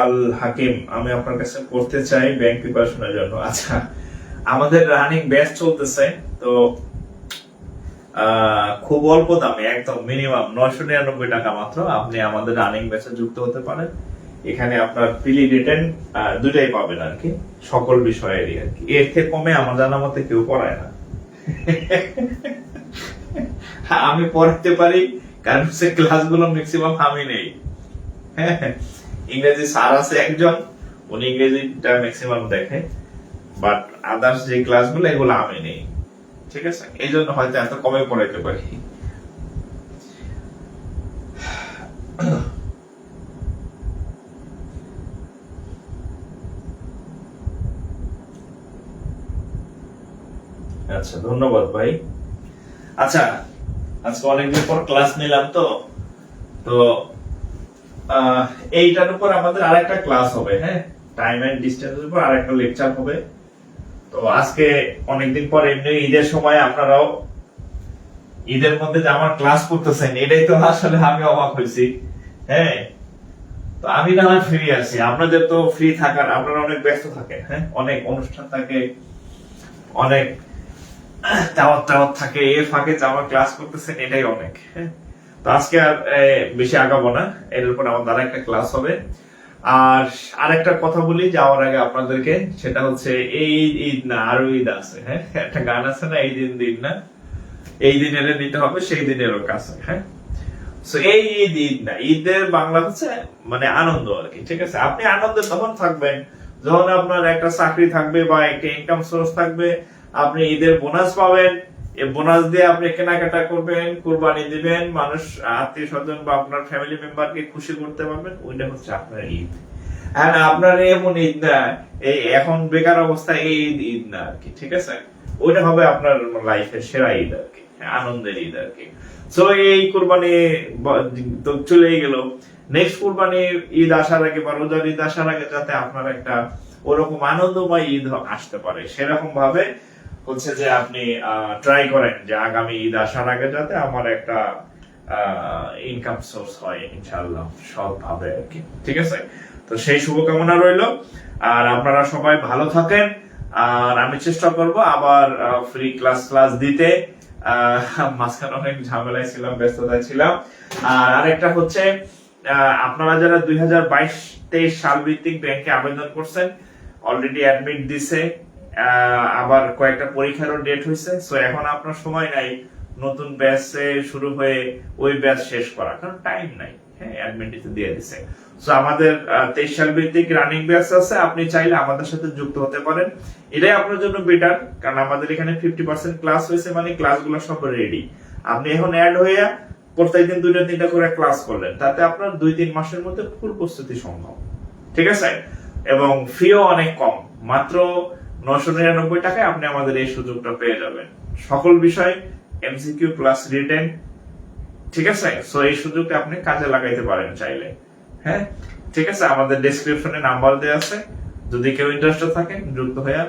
আল হাকিম, আমি আপনার কাছে পড়তে চাই ব্যাংক প্রিপারেশনের জন্য। আচ্ছা, আমাদের রানিং ব্যাচ চলতেছে তো খুব অল্প দামে, একদম মিনিমাম 999 টাকা মাত্র আপনি আমাদের রানিং ব্যাচে যুক্ত হতে পারেন। এখানে আপনার প্রিলি রিটেন দুটাই পাবেন আর কি, সকল বিষয়েরই আর কি। এর থেকে কমে আমার জানা মতে কেউ পড়ায় না। আমি পড়াতে পারি কারণ সে ক্লাসগুলো ম্যাক্সিমাম আমি নেই। ইংরেজি স্যার আছে একজন, উনি ইংরেজিটা ম্যাক্সিমাম দেখে, বাট আদার্স যে ক্লাসগুলো এগুলো আমি নেই। ঠিক আছে, এই জন্য হয়তো এত কমে পড়াইতে পারি। আচ্ছা, ধন্যবাদ ভাই। আচ্ছা, আজকে অনেকদিন পর ক্লাস নিলাম তো এইটার উপর আমাদের আরেকটা ক্লাস হবে, হ্যাঁ? টাইম এন্ড ডিসটেন্সের উপর আরেকটা লেকচার হবে। তো আজকে অনেকদিন পর এমনি ঈদের সময় আপনারাও ঈদের মধ্যে যে আমার ক্লাস করতেছেন, এটাই তো আসলে আমি অবাক হয়েছি। হ্যাঁ, তো আমি না হয় ফ্রি আছি, আপনাদের তো ফ্রি থাকার, আপনারা অনেক ব্যস্ত থাকেন, হ্যাঁ, অনেক অনুষ্ঠান থাকে, অনেক দাওয়াত টাওয়াত থাকে, এর ফাঁকে যে আমার ক্লাস করতেছেন এটাই অনেক। হ্যাঁ, তো আজকে আর বেশি আগাবো না, এর উপর আমার দ্বারা একটা ক্লাস হবে। আর আরেকটা কথা বলি যাওয়ার আগে আপনাদেরকে, সেটা হচ্ছে এই ঈদ না, আরো ঈদ আছে। হ্যাঁ, একটা গান আছে না, এই দিন দিন না, এই দিনের নিতে হবে সেই দিনেরও কাছে। হ্যাঁ, তো এই ঈদ ঈদ না, ঈদের বাংলা হচ্ছে মানে আনন্দ আর কি। ঠিক আছে, আপনি আনন্দে তখন থাকবেন যখন আপনার একটা চাকরি থাকবে বা একটা ইনকাম সোর্স থাকবে, আপনি ঈদের বোনাস পাবেন, এই বোনাস দিয়ে আপনি কেনাকাটা করবেন, কুরবানি দিবেন, মানুষ আত্মীয় স্বজন বা আপনার ফ্যামিলি মেম্বারকে খুশি করতে পারবেন, ওইটা হচ্ছে আপনার ঈদ। আর আপনার এমন ঈদ না এই এখন বেকার অবস্থায় এই ঈদ ঈদ না আর কি। ঠিক আছে, ওইটা হবে আপনার লাইফের সেরা ঈদ আর কি, আনন্দের ঈদ আর কি। সো এই কুরবানি তো চলেই গেল, নেক্সট কুরবানি ঈদ আসার আগে বা রোজার ঈদ আসার আগে যাতে আপনার একটা ওরকম আনন্দময় ঈদ আসতে পারে, সেরকম ভাবে হচ্ছে যে আপনি ট্রাই করেন যে আগামী ঈদ আসার আগে যাতে আমার একটা ইনকাম সোর্স হয় ইনশাআল্লাহ, সবভাবে আর কি। ঠিক আছে, তো সেই শুভকামনা রইল। আর আপনারা সবাই ভালো থাকেন, আর আমি চেষ্টা করব আবার ফ্রি ক্লাস দিতে। মাঝখানে অনেক ঝামেলায় ছিলাম, ব্যস্ততায় ছিলাম। আর আরেকটা হচ্ছে আপনারা যারা 2022-23 সাল ভিত্তিক ব্যাংকে আবেদন করছেন, অলরেডি অ্যাডমিট দিছে, আবার কয়েকটা পরীক্ষারও ডেট হয়েছে। সো এখন আপনার সময় নাই নতুন ব্যাচ শুরু হয়ে ওই ব্যাচ শেষ করা, কারণ টাইম নাই। হ্যাঁ, অ্যাডমিট দিয়ে দিছে। সো আমাদের 23 সাল ভিত্তিক রানিং ব্যাচ আছে, আপনি চাইলে আমাদের সাথে যুক্ত হতে পারেন। এটাই আপনার জন্য বেটার, কারণ আমাদের এখানে 50% ক্লাস হয়েছে, মানে ক্লাসগুলো সব রেডি। আপনি এখন অ্যাড হয়ে প্রত্যেকদিন 2-3টা করে ক্লাস করলেন, তাতে আপনার 2-3 মাসের মধ্যে ফুল প্রস্তুতি সম্ভব। ঠিক আছে, এবং ফিও অনেক কম, মাত্র 999 টাকায় আপনি আমাদের এই সুযোগটা পেয়ে যাবেন। সকল বিষয় এমসিকিউ প্লাস রিটেন। ঠিক আছে, সো এই সুযোগটা আপনি কাজে লাগাইতে পারেন চাইলে। হ্যাঁ, ঠিক আছে, আমাদের ডেসক্রিপশনে নাম্বার দেওয়া আছে, যদি কেউ ইন্টারেস্টেড থাকেন যুক্ত হয়ে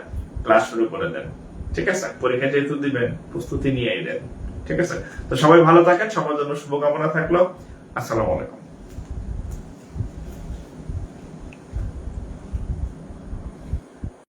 ক্লাস শুরু করে দেন। ঠিক আছে, পরীক্ষা যেহেতু দিবেন প্রস্তুতি নিয়েই দেন। ঠিক আছে, তো সবাই ভালো থাকেন, সবার জন্য শুভকামনা থাকলো। আসসালামু আলাইকুম।